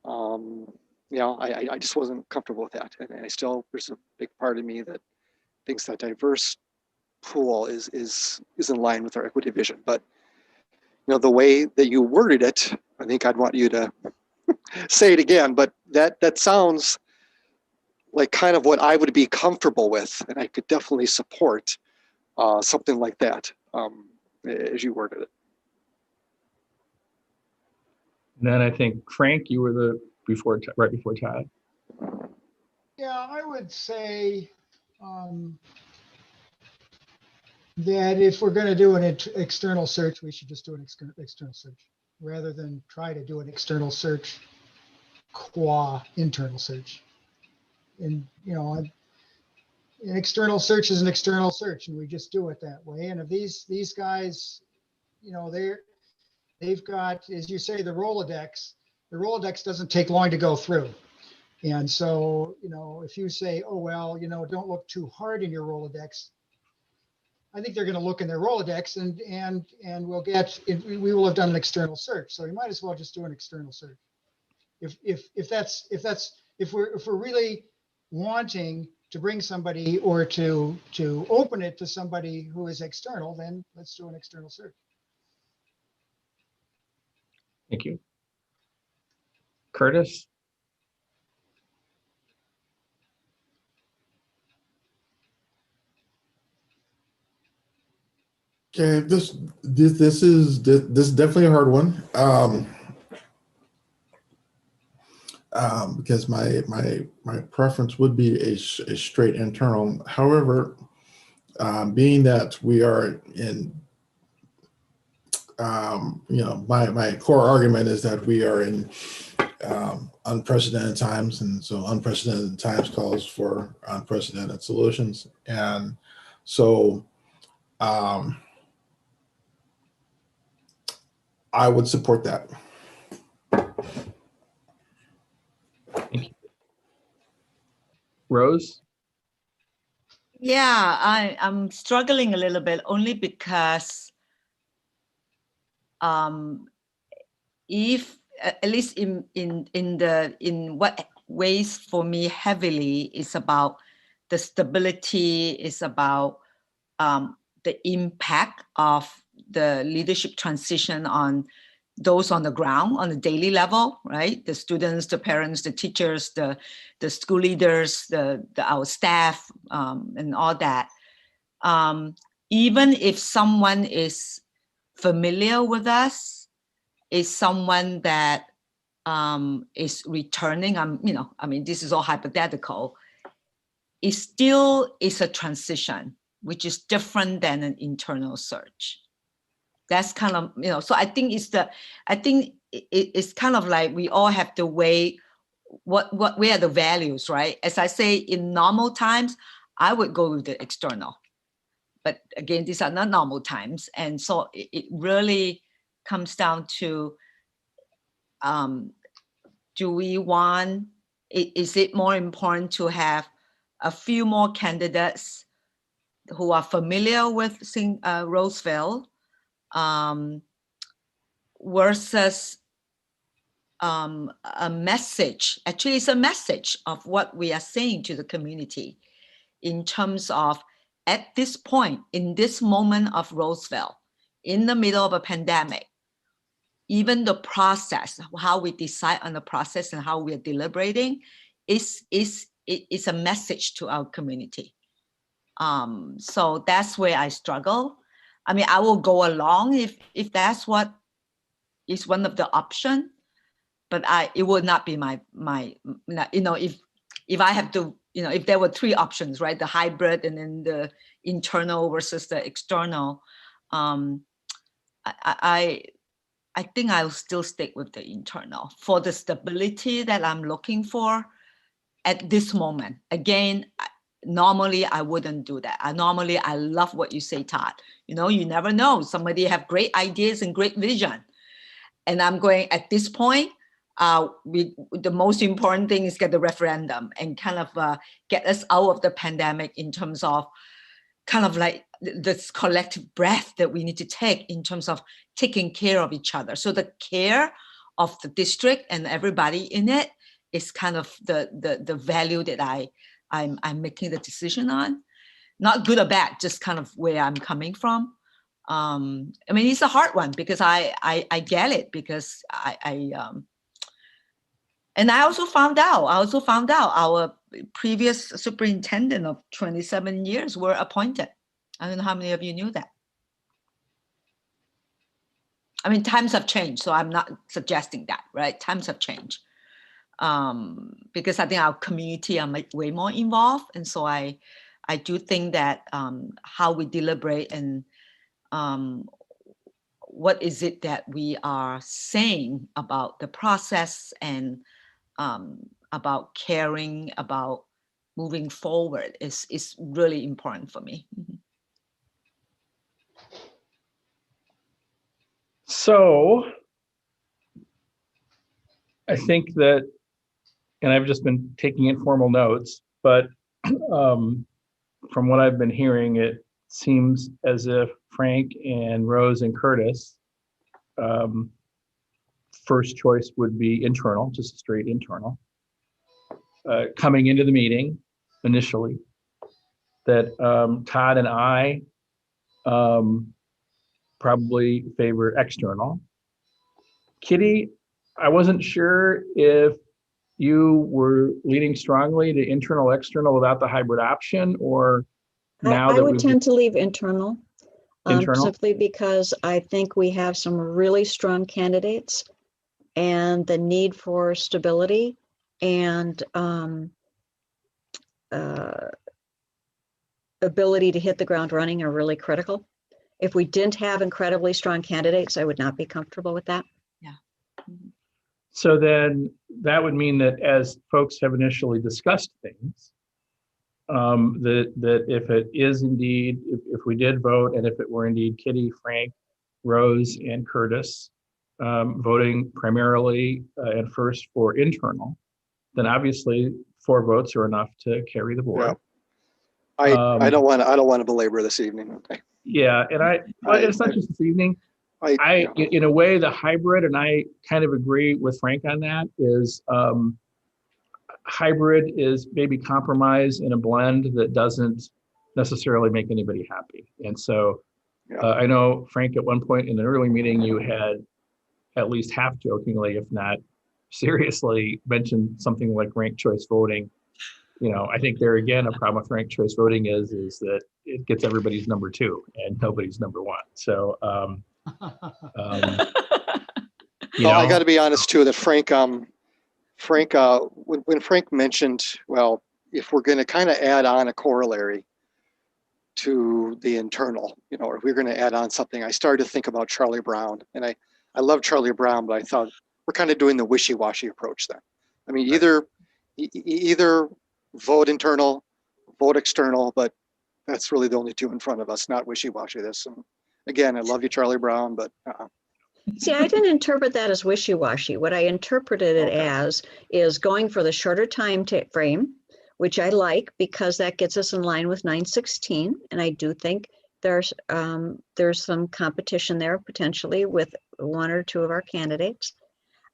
I just wasn't comfortable with that. And I still, there's a big part of me that thinks that diverse pool is in line with our equity vision. But the way that you worded it, I think I'd want you to say it again, but that sounds like kind of what I would be comfortable with, and I could definitely support something like that as you worded it. And then I think, Frank, you were right before Todd. Yeah, I would say that if we're going to do an external search, we should just do an external search rather than try to do an external search qua internal search. And, an external search is an external search, and we just do it that way. And if these guys, they've got, as you say, the Rolodex doesn't take long to go through. And so, if you say, oh, well, don't look too hard in your Rolodex, I think they're going to look in their Rolodex and we will have done an external search. So you might as well just do an external search. If we're really wanting to bring somebody or to open it to somebody who is external, then let's do an external search. Thank you. Curtis? Okay, this is definitely a hard one. Because my preference would be a straight internal. However, being that we are in, my core argument is that we are in unprecedented times, and so unprecedented times calls for unprecedented solutions, and so I would support that. Thank you. Rose? Yeah, I'm struggling a little bit only because if at least in what weighs for me heavily is about the stability, is about the impact of the leadership transition on those on the ground, on the daily level, right? The students, the parents, the teachers, the school leaders, our staff, and all that. Even if someone is familiar with us, is someone that is returning, this is all hypothetical, it still is a transition, which is different than an internal search. That's kind of, so I think it's kind of like we all have to weigh where are the values, right? As I say, in normal times, I would go with the external. But again, these are not normal times. And so it really comes down to, do we want, is it more important to have a few more candidates who are familiar with Roseville versus a message? Actually, it's a message of what we are saying to the community in terms of, at this point, in this moment of Roseville, in the middle of a pandemic, even the process, how we decide on the process and how we are deliberating is a message to our community. So that's where I struggle. I mean, I will go along if that's what is one of the options, but it would not be my if if I have to, if there were three options, right? The hybrid and then the internal versus the external, I think I'll still stick with the internal for the stability that I'm looking for at this moment. Again, normally I wouldn't do that. Normally I love what you say, Todd. You never know. Somebody have great ideas and great vision. And I'm going at this point, the most important thing is get the referendum and kind of get us out of the pandemic in terms of kind of like this collective breath that we need to take in terms of taking care of each other. So the care of the district and everybody in it is kind of the value that I'm making the decision on. Not good or bad, just kind of where I'm coming from. I mean, it's a hard one because I get it, because and I also found out our previous superintendent of 27 years were appointed. I don't know how many of you knew that. I mean, times have changed, so I'm not suggesting that, right? Times have changed. Because I think our community are way more involved. And so I do think that how we deliberate and what is it that we are saying about the process and about caring, about moving forward is really important for me. So I think that, and I've just been taking informal notes, but from what I've been hearing, it seems as if Frank and Rose and Curtis, first choice would be internal, just straight internal. Coming into the meeting initially, that Todd and I probably favor external. Kitty, I wasn't sure if you were leaning strongly to internal, external without the hybrid option, or now I that would we've tend to leave internal, internal. simply because I think we have some really strong candidates, and the need for stability and ability to hit the ground running are really critical. If we didn't have incredibly strong candidates, I would not be comfortable with that. Yeah. So then that would mean that as folks have initially discussed things, that if it is indeed, if we did vote, and if it were indeed Kitty, Frank, Rose, and Curtis voting primarily and first for internal, then obviously 4 votes are enough to carry the board. Yeah. I don't want to belabor this evening. Okay. Yeah, and but it's not just this evening. In a way, the hybrid, and I kind of agree with Frank on that, is hybrid is maybe compromise in a blend that doesn't necessarily make anybody happy. And so I know, Frank, at one point in an early meeting, you had at least half jokingly, if not seriously, mentioned something like ranked choice voting. I think there again, a problem with ranked choice voting is that it gets everybody's number 2 and nobody's number 1. So, I got to be honest too, that Frank, when Frank mentioned, well, if we're going to kind of add on a corollary to the internal, or if we're going to add on something, I started to think about Charlie Brown, and I love Charlie Brown, but I thought we're kind of doing the wishy-washy approach then. I mean, either vote internal, vote external, but that's really the only 2 in front of us, not wishy-washy this. And again, I love you, Charlie Brown, but See, I didn't interpret that as wishy-washy. What I interpreted it as is going for the shorter time frame, which I like because that gets us in line with 916. And I do think there's some competition there potentially with 1 or 2 of our candidates.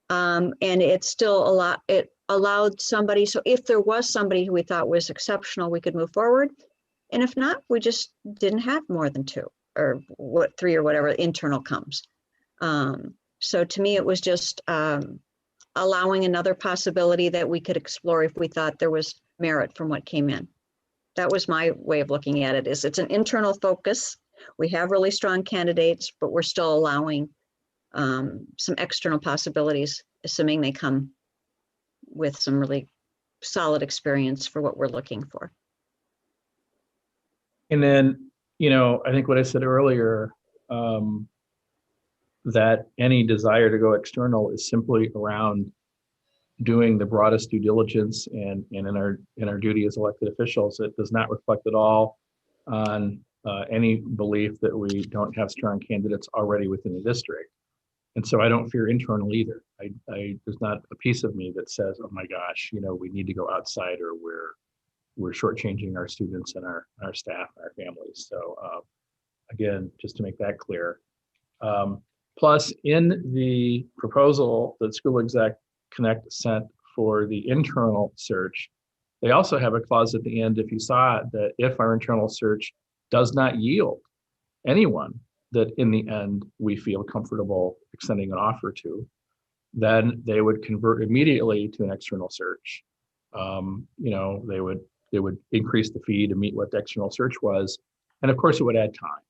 And it's still it allowed somebody, so if there was somebody who we thought was exceptional, we could move forward. And if not, we just didn't have more than 2 or 3 or whatever internal comes. So to me, it was just allowing another possibility that we could explore if we thought there was merit from what came in. That was my way of looking at it. Is it's an internal focus. We have really strong candidates, but we're still allowing some external possibilities, assuming they come with some really solid experience for what we're looking for. And then, I think what I said earlier, that any desire to go external is simply around doing the broadest due diligence and in our duty as elected officials. It does not reflect at all on any belief that we don't have strong candidates already within the district. And so I don't fear internal either. There's not a piece of me that says, oh my gosh, we need to go outside, or we're shortchanging our students and our staff and our families. So again, just to make that clear. Plus, in the proposal that School Exec Connect sent for the internal search, they also have a clause at the end, if you saw it, that if our internal search does not yield anyone that in the end we feel comfortable extending an offer to, then they would convert immediately to an external search. They would increase the fee to meet what the external search was, and of course it would add time.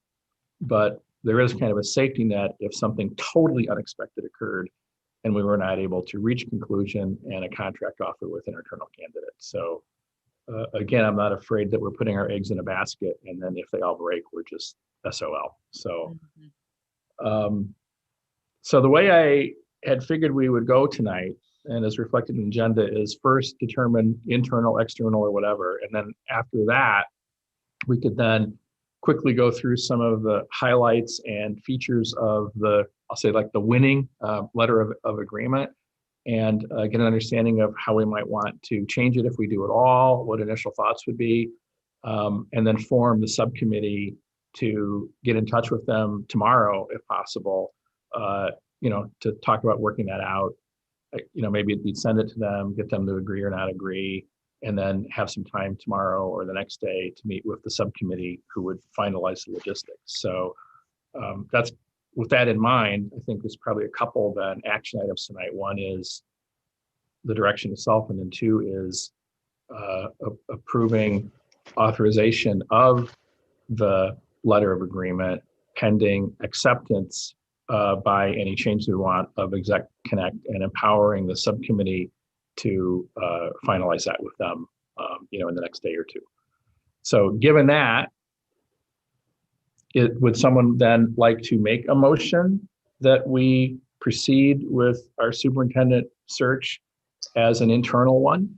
But there is kind of a safety net if something totally unexpected occurred and we were not able to reach conclusion and a contract offer with an internal candidate. So again, I'm not afraid that we're putting our eggs in a basket, and then if they all break, we're just SOL. So, so the way I had figured we would go tonight, and as reflected in the agenda, is first determine internal, external, or whatever. And then after that, we could then quickly go through some of the highlights and features of I'll say like the winning letter of agreement, and get an understanding of how we might want to change it if we do at all, what initial thoughts would be, and then form the subcommittee to get in touch with them tomorrow, if possible, to talk about working that out. Maybe we'd send it to them, get them to agree or not agree, and then have some time tomorrow or the next day to meet with the subcommittee who would finalize the logistics. So that's, with that in mind, I think there's probably a couple then action items tonight. One is the direction itself, and then two is approving authorization of the letter of agreement pending acceptance by any change we want of Exec Connect, and empowering the subcommittee to finalize that with them, in the next day or two. So given that, would someone then like to make a motion that we proceed with our superintendent search as an internal one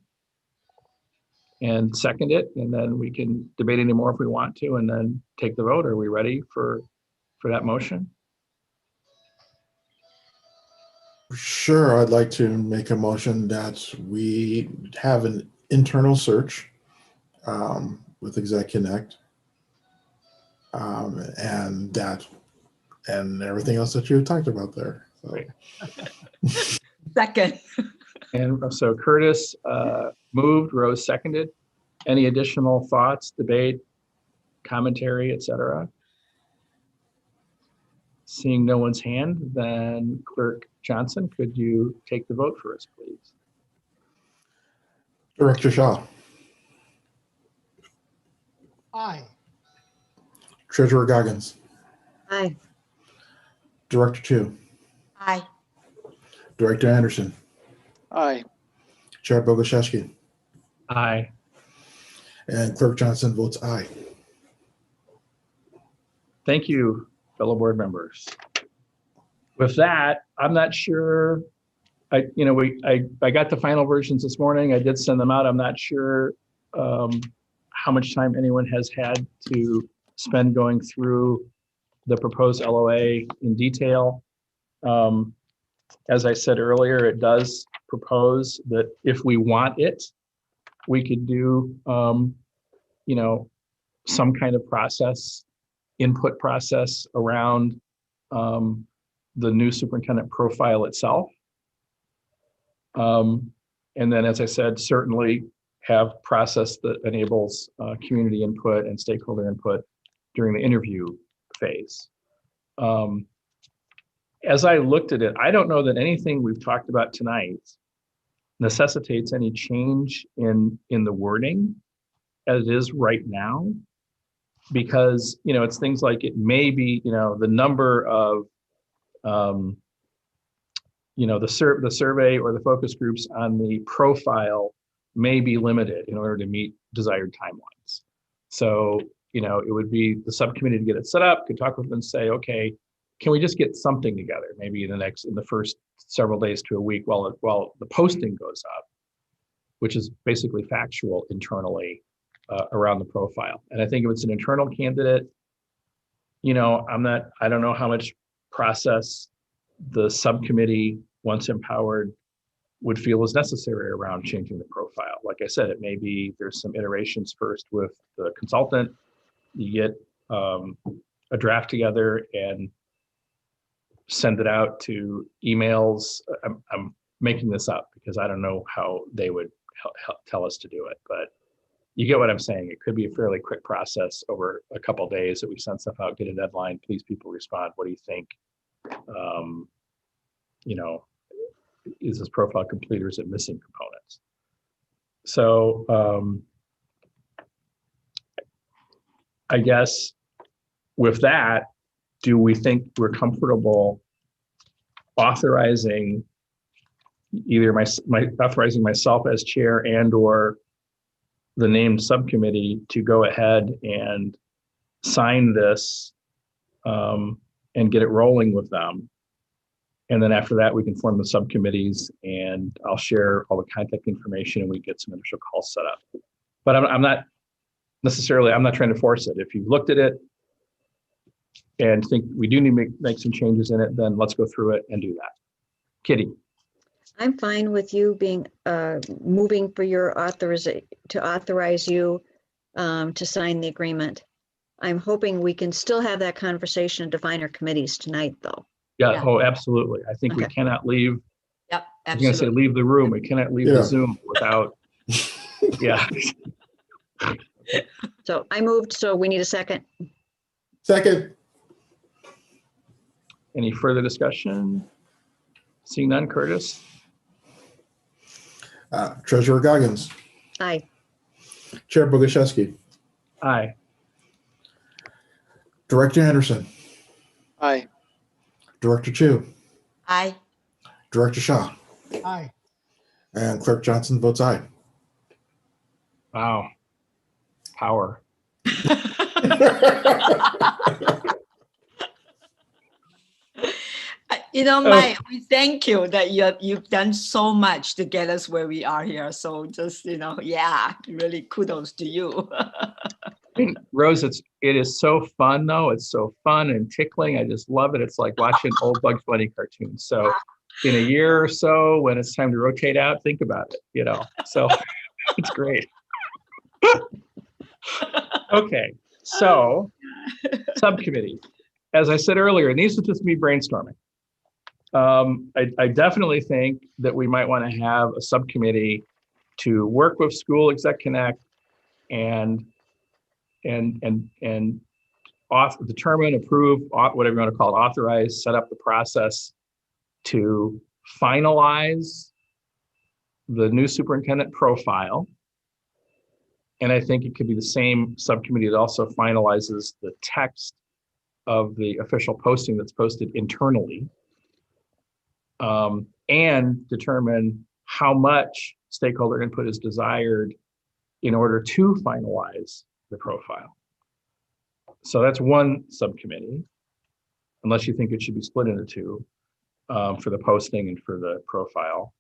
and second it, and then we can debate any more if we want to, and then take the vote? Are we ready for that motion? Sure, I'd like to make a motion that we have an internal search with Exec Connect, and everything else that you talked about there. So. Second. And so Curtis moved, Rose seconded. Any additional thoughts, debate, commentary, etc.? Seeing no one's hand, then Clerk Johnson, could you take the vote for us, please? Director Shaw. Aye. Treasurer Goggins. Aye. Director Chu. Aye. Director Anderson. Aye. Chair Bogoshevsky. Aye. And Clerk Johnson votes aye. Thank you, fellow board members. With that, I'm not sure, I got the final versions this morning. I did send them out. I'm not sure how much time anyone has had to spend going through the proposed LOA in detail. As I said earlier, it does propose that if we want it, we could do, some kind of input process around the new superintendent profile itself. And then, as I said, certainly have process that enables community input and stakeholder input during the interview phase. As I looked at it, I don't know that anything we've talked about tonight necessitates any change in the wording as it is right now, because it's things like, it may be the number of the survey or the focus groups on the profile may be limited in order to meet desired timelines. So, it would be the subcommittee to get it set up, could talk with them and say, okay, can we just get something together? Maybe in the first several days to a week while the posting goes up, which is basically factual internally around the profile. And I think if it's an internal candidate, I don't know how much process the subcommittee, once empowered, would feel is necessary around changing the profile. Like I said, it may be there's some iterations first with the consultant. You get a draft together and send it out to emails. I'm making this up because I don't know how they would tell us to do it, but you get what I'm saying. It could be a fairly quick process over a couple of days that we send stuff out, get a deadline, please people respond. What do you think? Is this profile complete or is it missing components? So I guess with that, do we think we're comfortable authorizing either authorizing myself as chair and or the named subcommittee to go ahead and sign this and get it rolling with them? And then after that, we can form the subcommittees and I'll share all the contact information and we get some initial calls set up. But I'm not trying to force it. If you've looked at it and think we do need to make some changes in it, then let's go through it and do that. Kitty. I'm fine with you being moving for your to authorize you to sign the agreement. I'm hoping we can still have that conversation and define our committees tonight, though. Yeah. Yeah. Oh, absolutely. I think we Okay. cannot leave. Yep, I was going to say absolutely. leave the room. We cannot leave the Zoom without. Yeah. So I moved, so we need a second. Second. Any further discussion? Seeing none, Curtis. Treasurer Goggins, Aye. Chair Boguszewski, Aye. Director Anderson, Aye. Director Chu, Aye. Director Shaw, Aye. and Clerk Johnson votes aye. Wow. Power. Mike, we thank you that you've done so much to get us where we are here. So just, really kudos to you. Rose, it is so fun though. It's so fun and tickling. I just love it. It's like watching old Bugs Bunny cartoons. So in a year or so, when it's time to rotate out, think about it, so it's great. Okay. So subcommittee, as I said earlier, it needs to just be brainstorming. I definitely think that we might want to have a subcommittee to work with School Exec Connect and determine, approve, whatever you want to call it, authorize, set up the process to finalize the new superintendent profile. And I think it could be the same subcommittee that also finalizes the text of the official posting that's posted internally, and determine how much stakeholder input is desired in order to finalize the profile. So that's one subcommittee, unless you think it should be split into two, for the posting and for the profile.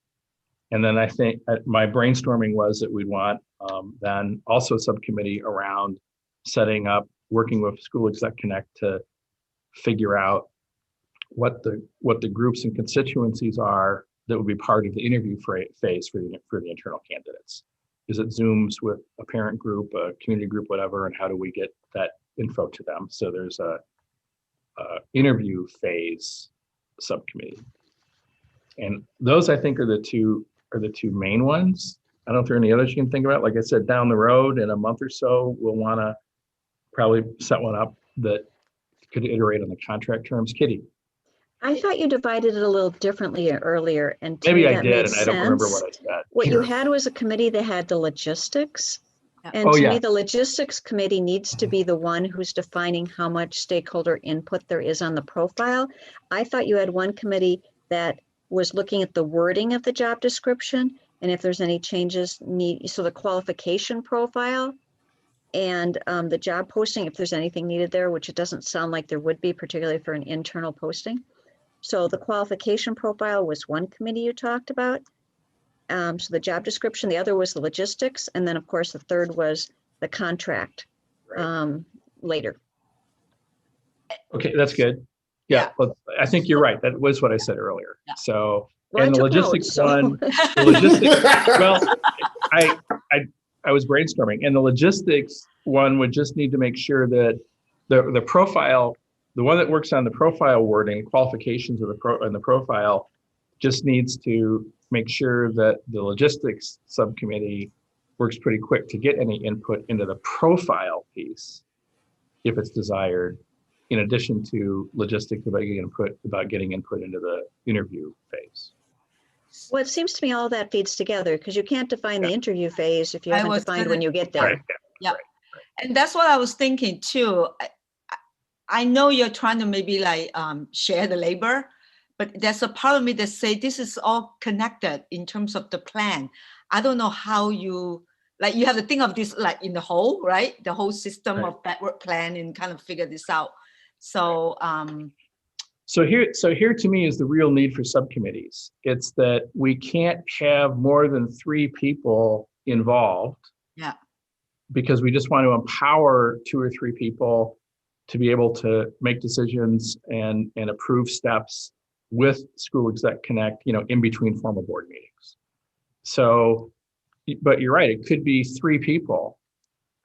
And then I think my brainstorming was that we'd want then also a subcommittee around setting up, working with School Exec Connect to figure out what the groups and constituencies are that would be part of the interview phase for the internal candidates. Is it Zooms with a parent group, a community group, whatever, and how do we get that info to them? So there's a interview phase subcommittee, and those I think are the two main ones. I don't know if there are any others you can think about. Like I said, down the road in a month or so, we'll want to probably set one up that could iterate on the contract terms. Kitty. I thought you divided it a little differently earlier, and to Maybe me I that did, made and I don't remember sense. what I said. What you Sure. had was a committee that had the logistics. Yeah. And Oh, to yeah. me, the logistics committee needs to be the one who's defining how much stakeholder input there is on the profile. I thought you had one committee that was looking at the wording of the job description, and if there's any changes so the qualification profile and the job posting, if there's anything needed there, which it doesn't sound like there would be, particularly for an internal posting. So the qualification profile was one committee you talked about. So the job description, the other was the logistics, and then of course the third was the contract later. Okay, that's good. Yeah, but I think you're right. That was what I said earlier. Yeah. So, Well, and I the took logistics notes, so- one, the logistics, well, I was brainstorming, and the logistics one would just need to make sure that the profile, the one that works on the profile wording, qualifications of the profile, just needs to make sure that the logistics subcommittee works pretty quick to get any input into the profile piece, if it's desired, in addition to logistics about getting input into the interview phase. Well, it seems to me all that feeds together, because you can't define the Yeah. interview phase if you I haven't was defined gonna- when you get there. Right. Yeah. And that's what I was thinking too. I know you're trying to maybe like share the labor, but there's a part of me that say this is all connected in terms of the plan. I don't know how you have to think of this like in the whole, right? The whole system Right. of that work plan and kind of figure this out. So So here to me is the real need for subcommittees. It's that we can't have more than 3 people involved. Yeah. Because we just want to empower 2 or 3 people to be able to make decisions and approve steps with School Exec Connect, in between formal board meetings. So, but you're right, it could be 3 people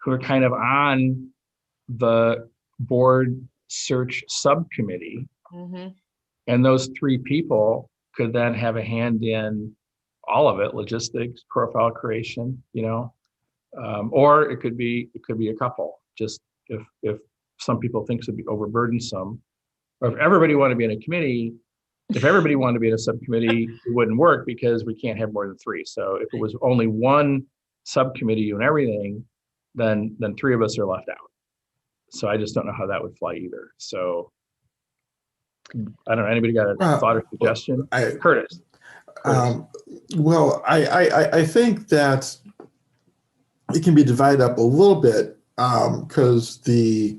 who are kind of on the board search subcommittee. mhm. And those 3 people could then have a hand in all of it, logistics, profile creation, or it could be a couple. Just if some people think it would be overburdensome, or if everybody wanted to be in a committee, if everybody wanted to be in a subcommittee, it wouldn't work because we can't have more than 3. So if it was only one subcommittee and everything, then 3 of us are left out. So I just don't know how that would fly either. So I don't know. Anybody got a thought or suggestion? Curtis. Well, I think that it can be divided up a little bit because the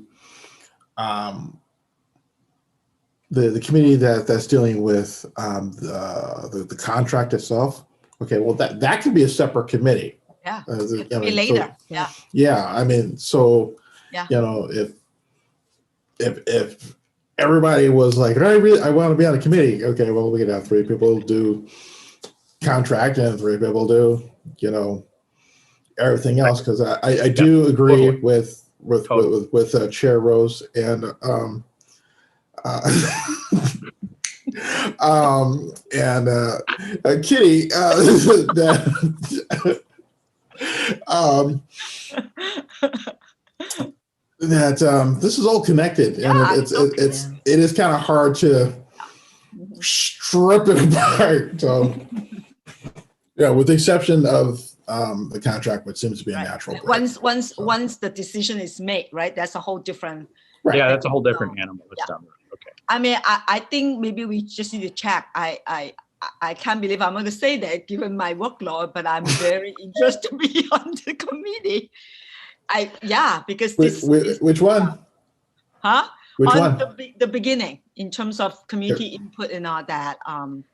committee that's dealing with the contract itself. Okay, well that could be a separate committee. Yeah. It Be later. Yeah. Yeah, I mean, so Yeah. If everybody was like, I want to be on a committee. Okay, well, we could have 3 people do contract and 3 people do, everything else. Because I do agree with Chair Rose and Kitty that this is all connected, and Yeah, it is kind of hard to strip it apart. So, yeah, with the exception of the contract, which seems to be a Right. natural break. Once the decision is made, right? That's a whole different. Right. Yeah, that's a whole different animal. That's down the road. Okay. I mean, I think maybe we just need to check. I can't believe I'm going to say that given my workload, but I'm very interested to be on the committee. Because this. Which one? Huh? Which on one? The beginning, in terms of community input and all that, I'm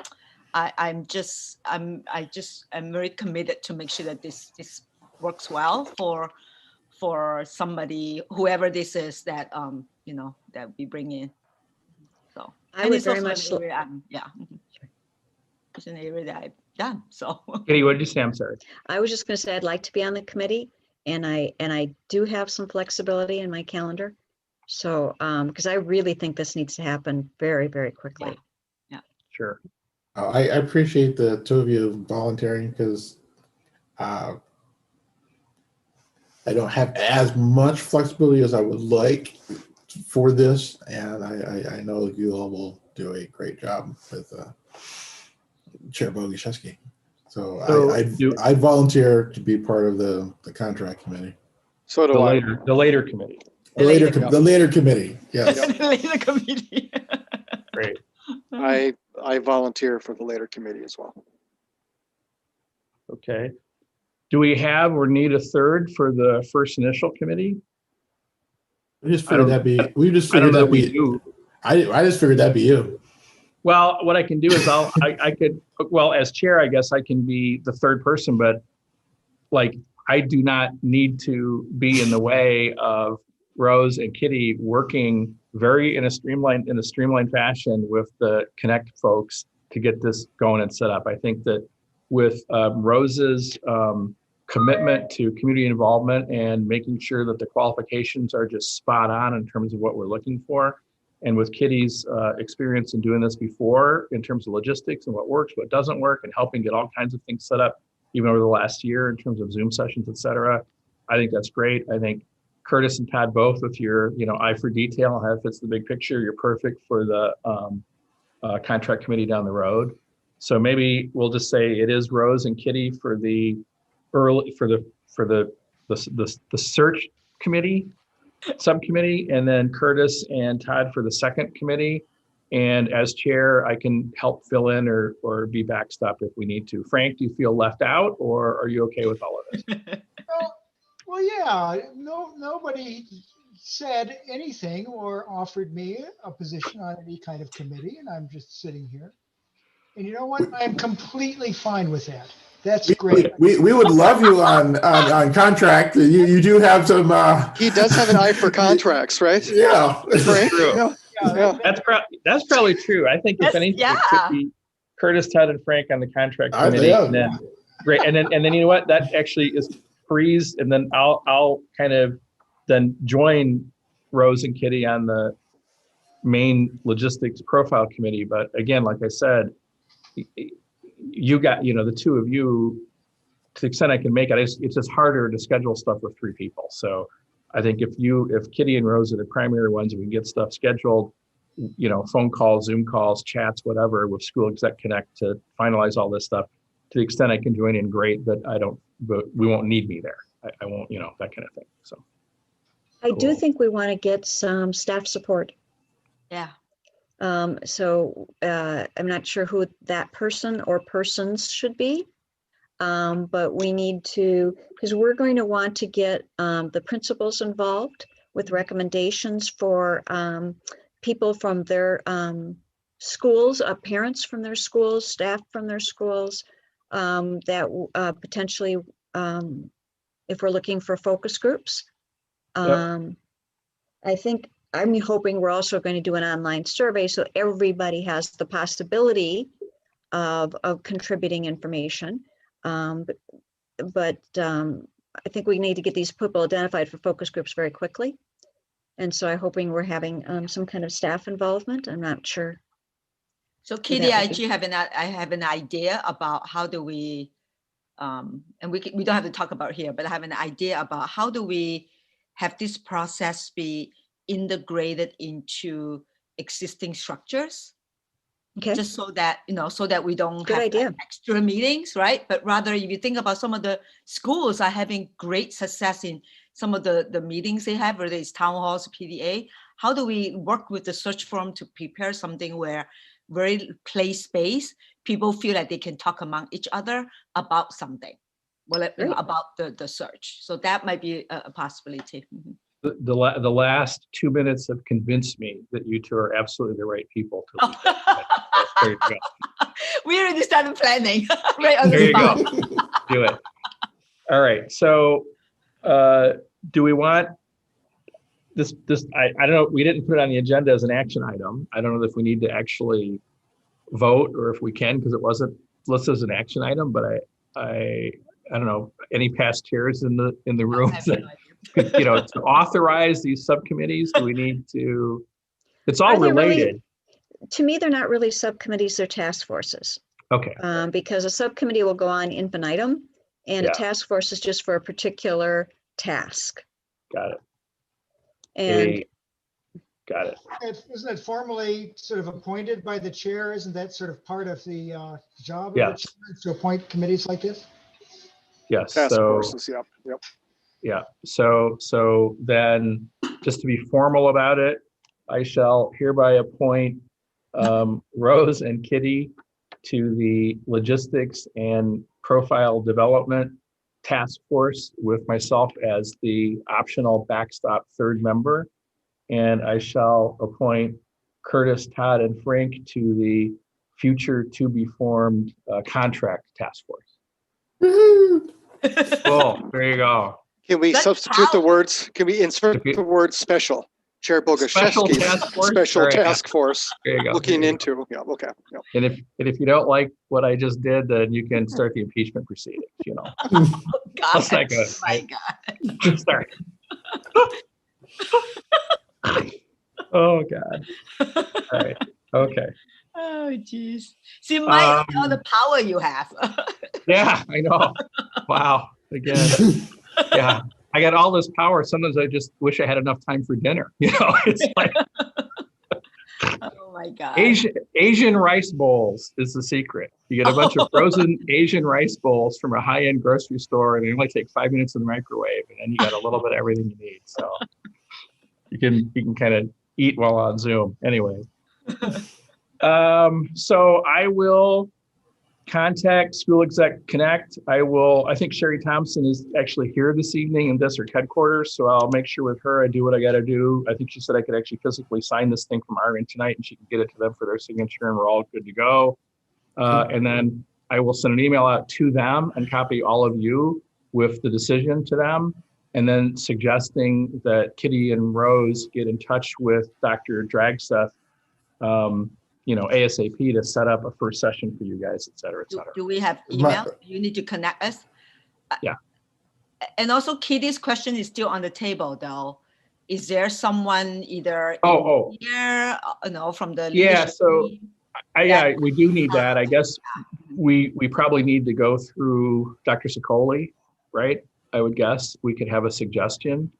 very committed to make sure that this works well for somebody, whoever this is that that we bring in. So I would very much. It's an area that I've done. So Kitty, what did you say? I'm sorry. I was just going to say I'd like to be on the committee, and I do have some flexibility in my calendar. So because I really think this needs to happen very, very quickly. Yeah. Sure. I appreciate the 2 of you volunteering because I don't have as much flexibility as I would like for this, and I know you all will do a great job with Chair Boguszewski. So I'd volunteer to be part of the contract committee. So do The I. later committee. The later committee, yes. The later committee. Great. I volunteer for the later committee as well. Okay. Do we have or need a third for the first initial committee? We just I figured don't- that'd be, we just I don't figured know that that'd we be, do. I just figured that'd be you. Well, what I can do is I could, well, as chair, I guess I can be the third person, but like, I do not need to be in the way of Rose and Kitty working very in a streamlined fashion with the Connect folks to get this going and set up. I think that with Rose's commitment to community involvement and making sure that the qualifications are just spot on in terms of what we're looking for, and with Kitty's experience in doing this before in terms of logistics and what works, what doesn't work, and helping get all kinds of things set up even over the last year in terms of Zoom sessions, et cetera. I think that's great. I think Curtis and Todd both with your, eye for detail, how it fits the big picture. You're perfect for the contract committee down the road. So maybe we'll just say it is Rose and Kitty for the search committee, subcommittee, and then Curtis and Todd for the second committee. And as chair, I can help fill in or be backstop if we need to. Frank, do you feel left out, or are you okay with all of this? Well, yeah, nobody said anything or offered me a position on any kind of committee, and I'm just sitting here. And you know what? I'm completely fine with that. That's great. We would love you on contract. You do have some. He does have an eye for contracts, right? Yeah. Frank? True. Yeah. Yeah, Yeah. That's probably true. I think if Yes, anything, it yeah. could be Curtis, Todd, and Frank on the contract I committee. know. And then, great. And then you know what? That actually is freeze. And then I'll kind of then join Rose and Kitty on the main logistics profile committee. But again, like I said, you got, the two of you, to the extent I can make it, it's just harder to schedule stuff with three people. So I think if Kitty and Rose are the primary ones, we can get stuff scheduled, phone calls, Zoom calls, chats, whatever, with School Exec Connect to finalize all this stuff. To the extent I can join in, great, but we won't need me there. I won't, that kind of thing. So I do Cool. think we want to get some staff support. Yeah. So I'm not sure who that person or persons should be, but we need to, because we're going to want to get the principals involved with recommendations for people from their schools, parents from their schools, staff from their schools, that potentially, if we're looking for focus groups. I think I'm hoping we're also going to do an online survey so everybody has the possibility of contributing information. But I think we need to get these people identified for focus groups very quickly. And so I'm hoping we're having some kind of staff involvement. I'm not sure. So Kitty, that I would be- actually have an idea about how do we, and we don't have to talk about here, but I have an idea about how do we have this process be integrated into existing structures, Okay, just so that so that we don't Good have idea. like extra meetings, right? But rather, if you think about some of the schools are having great success in some of the meetings they have, whether it's town halls, PDA, how do we work with the search firm to prepare something where very place-based people feel like they can talk among each other about something, Great. about the search. So that might be a possibility. Mhm. The last 2 minutes have convinced me that you two are absolutely the right people to lead that. There you go. We already started planning right on There the you go. spot. Do it. All right. So do we want this? I don't know. We didn't put it on the agenda as an action item. I don't know if we need to actually vote or if we can, because it wasn't listed as an action item, but I don't know, any past chairs in the room I have no that, idea. to authorize these subcommittees? Do we need to? It's all Are they really- related. to me, they're not really subcommittees, they're task forces. Okay. Because a subcommittee will go on infinitum and Yeah. a task force is just for a particular task. Got it. And Got it. Isn't it formally sort of appointed by the chair? Isn't that sort of part of the job of the Yes. chair to appoint committees like this? Yes. Task So forces, yep. yeah. So then, just to be formal about it, I shall hereby appoint Rose and Kitty to the logistics and Profile Development Task Force with myself as the optional backstop third member. And I shall appoint Curtis, Todd, and Frank to the future to be formed contract task force. Woohoo! Cool, there you go. Can we That's substitute the power. words? Can we insert If you- the word special? Chair Special Bogoshevsky's task force? special All right, yeah. task force There you go. looking there you into, yeah, okay. Yeah. go. And if you don't like what I just did, then you can start the impeachment proceedings, you know. Oh, God. That's not good. Oh, my God. Start. Oh, God. All right, okay. Oh, geez. See, Mike, all the power you have. Yeah, I know. Wow, again, yeah. I got all this power. Sometimes I just wish I had enough time for dinner. You know, it's like Oh, my God. Asian rice bowls is the secret. You get a bunch of frozen Asian rice bowls from a high-end grocery store, and they only take 5 minutes in the microwave, and then you got a little bit of everything you need. So you can kind of eat while on Zoom. Anyway, so I will contact School Exec Connect. I think Sherry Thompson is actually here this evening in district headquarters, so I'll make sure with her I do what I got to do. I think she said I could actually physically sign this thing from our end tonight, and she can get it to them for their signature, and we're all good to go. And then I will send an email out to them and copy all of you with the decision to them, and then suggesting that Kitty and Rose get in touch with Dr. Dragseth, ASAP to set up a first session for you guys, et cetera, et Do, cetera. do we have email? You need to connect us. Yeah. And also Kitty's question is still on the table though. Is there someone either here, from the Yeah, leadership so team? we do need that. I guess we probably need to go through Dr. Sicoli, right? I would guess we could have a suggestion.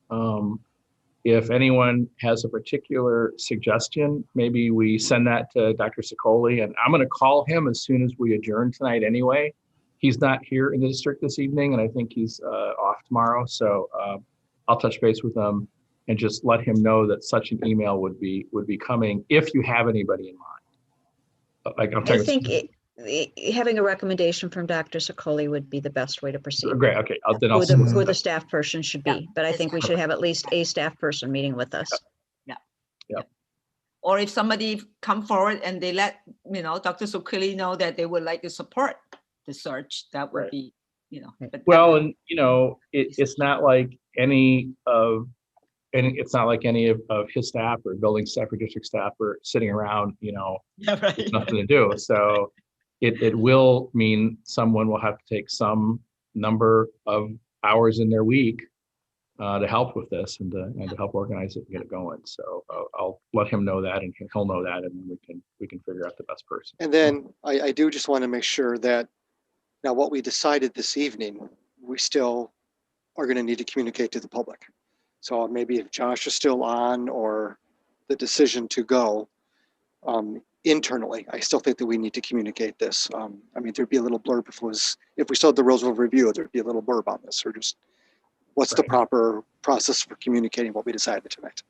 If anyone has a particular suggestion, maybe we send that to Dr. Sicoli, and I'm going to call him as soon as we adjourn tonight anyway. He's not here in the district this evening, and I think he's off tomorrow. So I'll touch base with him and just let him know that such an email would be coming if you have anybody in mind. Like I'm I talking. think having a recommendation from Dr. Sicoli would be the best way to proceed. Great. Okay. I'll Who the staff person should Yeah, be, but I think we should have at least a staff person meeting with us. Or if somebody come forward and they let, Dr. Sicoli know that they would like to support the search, that would Right. be, but Well, and it's not like any of his staff or building staff or district staff are sitting around, yeah, right. with nothing to do. So it will mean someone will have to take some number of hours in their week to help with this and to help organize it and get it going. So I'll let him know that, and he'll know that, and then we can figure out the best person. And then I do just want to make sure that now what we decided this evening, we still are going to need to communicate to the public. So maybe if Josh is still on, or the decision to go internally, I still think that we need to communicate this. There'd be a little blurb if we still had the Roseville review, there'd be a little blurb on this, or just what's the proper process for communicating what we decided tonight.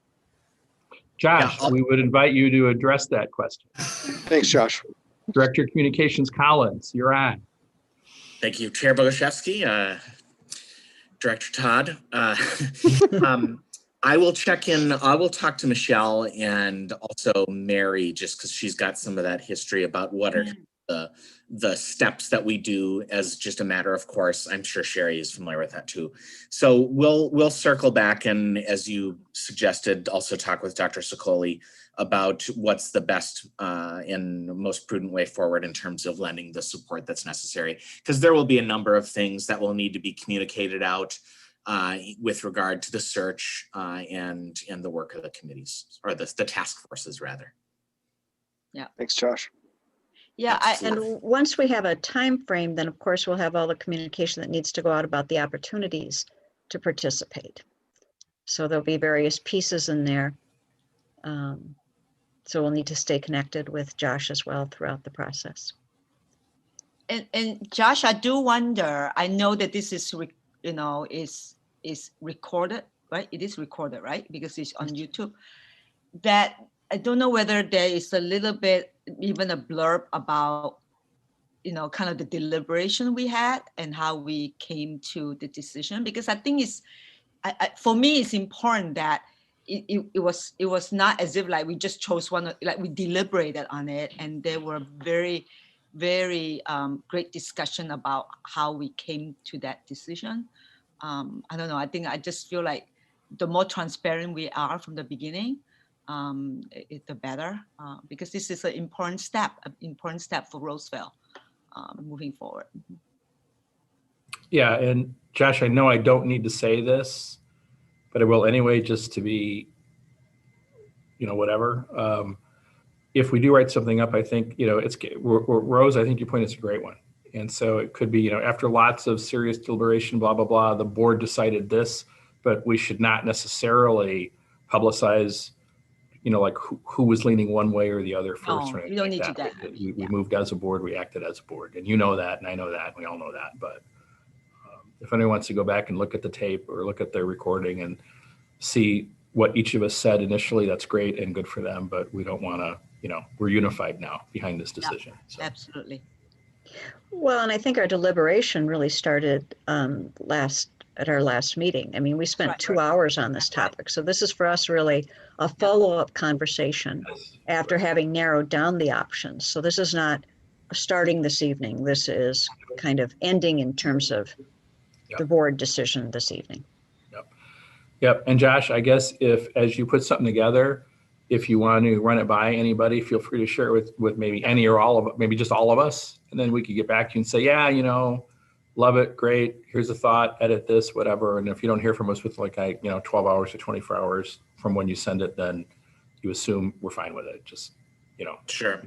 Josh, we would invite you to address that question. Thanks, Josh. Director of Communications Collins, you're on. Thank you, Chair Bogoshevsky, Director Todd. I will check in. I will talk to Michelle and also Mary, just because she's got some of that history about what are the steps that we do as just a matter of course. I'm sure Sherry is familiar with that too. So we'll circle back, and as you suggested, also talk with Dr. Sicoli about what's the best and most prudent way forward in terms of lending the support that's necessary, because there will be a number of things that will need to be communicated out with regard to the search and the work of the committees, or the task forces rather. Yeah. Thanks, Josh. Yeah. And once we have a time frame, then of course we'll have all the communication that needs to go out about the opportunities to participate. So there'll be various pieces in there. So we'll need to stay connected with Josh as well throughout the process. And Josh, I do wonder, I know that this is is recorded, right? It is recorded, right? Because it's on YouTube. That I don't know whether there is a little bit, even a blurb about kind of the deliberation we had and how we came to the decision, because I think for me, it's important that it was not as if like we just chose one, like we deliberated on it, and there were very, very great discussion about how we came to that decision. I don't know. I just feel like the more transparent we are from the beginning, the better, because this is an important step for Roseville moving forward. Yeah, and Josh, I know I don't need to say this, but I will anyway, just to be, whatever. If we do write something up, I think, Rose, I think your point is a great one. And so it could be, after lots of serious deliberation, blah, blah, blah, the board decided this, but we should not necessarily publicize, like who was leaning one way or the other first. No, or you don't need like to that. do that. We moved as a board, we acted as a board, and you know that, and I know that, and we all know that. But if anyone wants to go back and look at the tape or look at the recording and see what each of us said initially, that's great and good for them. But we don't want to, we're unified now behind this decision. So. Absolutely. Well, and I think our deliberation really started at our last meeting. I mean, we spent Right. 2 hours on this topic. So this is for us really a follow-up conversation after having narrowed down the options. So this is not starting this evening. This is kind of ending in terms of the board decision this evening. Yep. And Josh, I guess as you put something together, if you want to run it by anybody, feel free to share it with maybe any or all of, maybe just all of us. And then we could get back to you and say, yeah, love it. Great. Here's a thought, edit this, whatever. And if you don't hear from us with 12 hours or 24 hours from when you send it, then you assume we're fine with it. Just, Sure.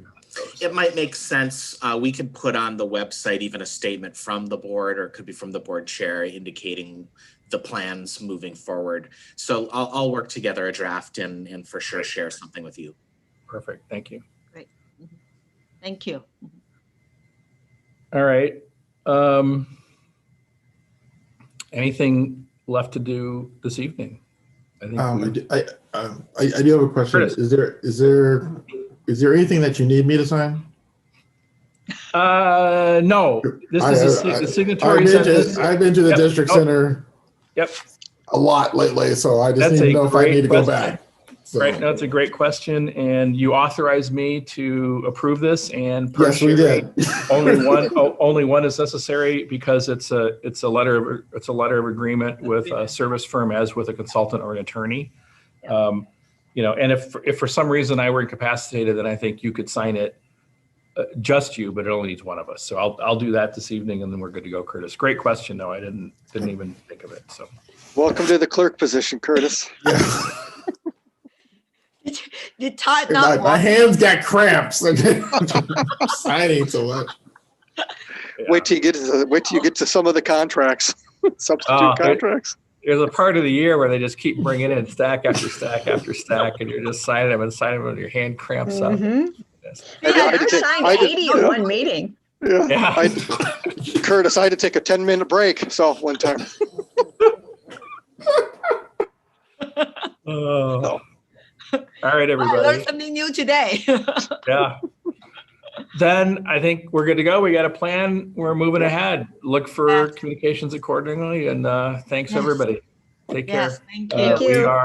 It might make sense. We could put on the website even a statement from the board, or it could be from the board chair indicating the plans moving forward. So I'll work together a draft and for sure share something with you. Perfect. Thank you. Great. Thank you. All right. Anything left to do this evening? I think I do have a question. Curtis. Is there anything that you need me to sign? No. This is the signatories. I've been to the district center. Yep. A lot lately, so I just need to know if I need to go back. So. Right. No, it's a great question, and you authorized me to approve this, and yes, we did. only one is necessary because it's a letter of agreement with a service firm as with a consultant or an attorney. And if for some reason I were incapacitated, then I think you could sign it, just you, but it only needs one of us. So I'll do that this evening, and then we're good to go, Curtis. Great question, though. I didn't even think of it. So welcome to the clerk position, Curtis. Did Todd not my hands got cramps. I'm signing so much. Yeah. Wait till you get to some of the contracts, substitute contracts. There's a part of the year where they just keep bringing in stack after stack after stack, and you're just signing them and your hand cramps up. I signed 80 in one meeting. Yeah. Curtis, I had to take a 10-minute break. So one time. Oh. All right, everybody. I learned something new today. Yeah. Then I think we're good to go. We got a plan. We're moving ahead. Look for communications accordingly. And thanks, everybody. Take care. Yes, thank you. We are.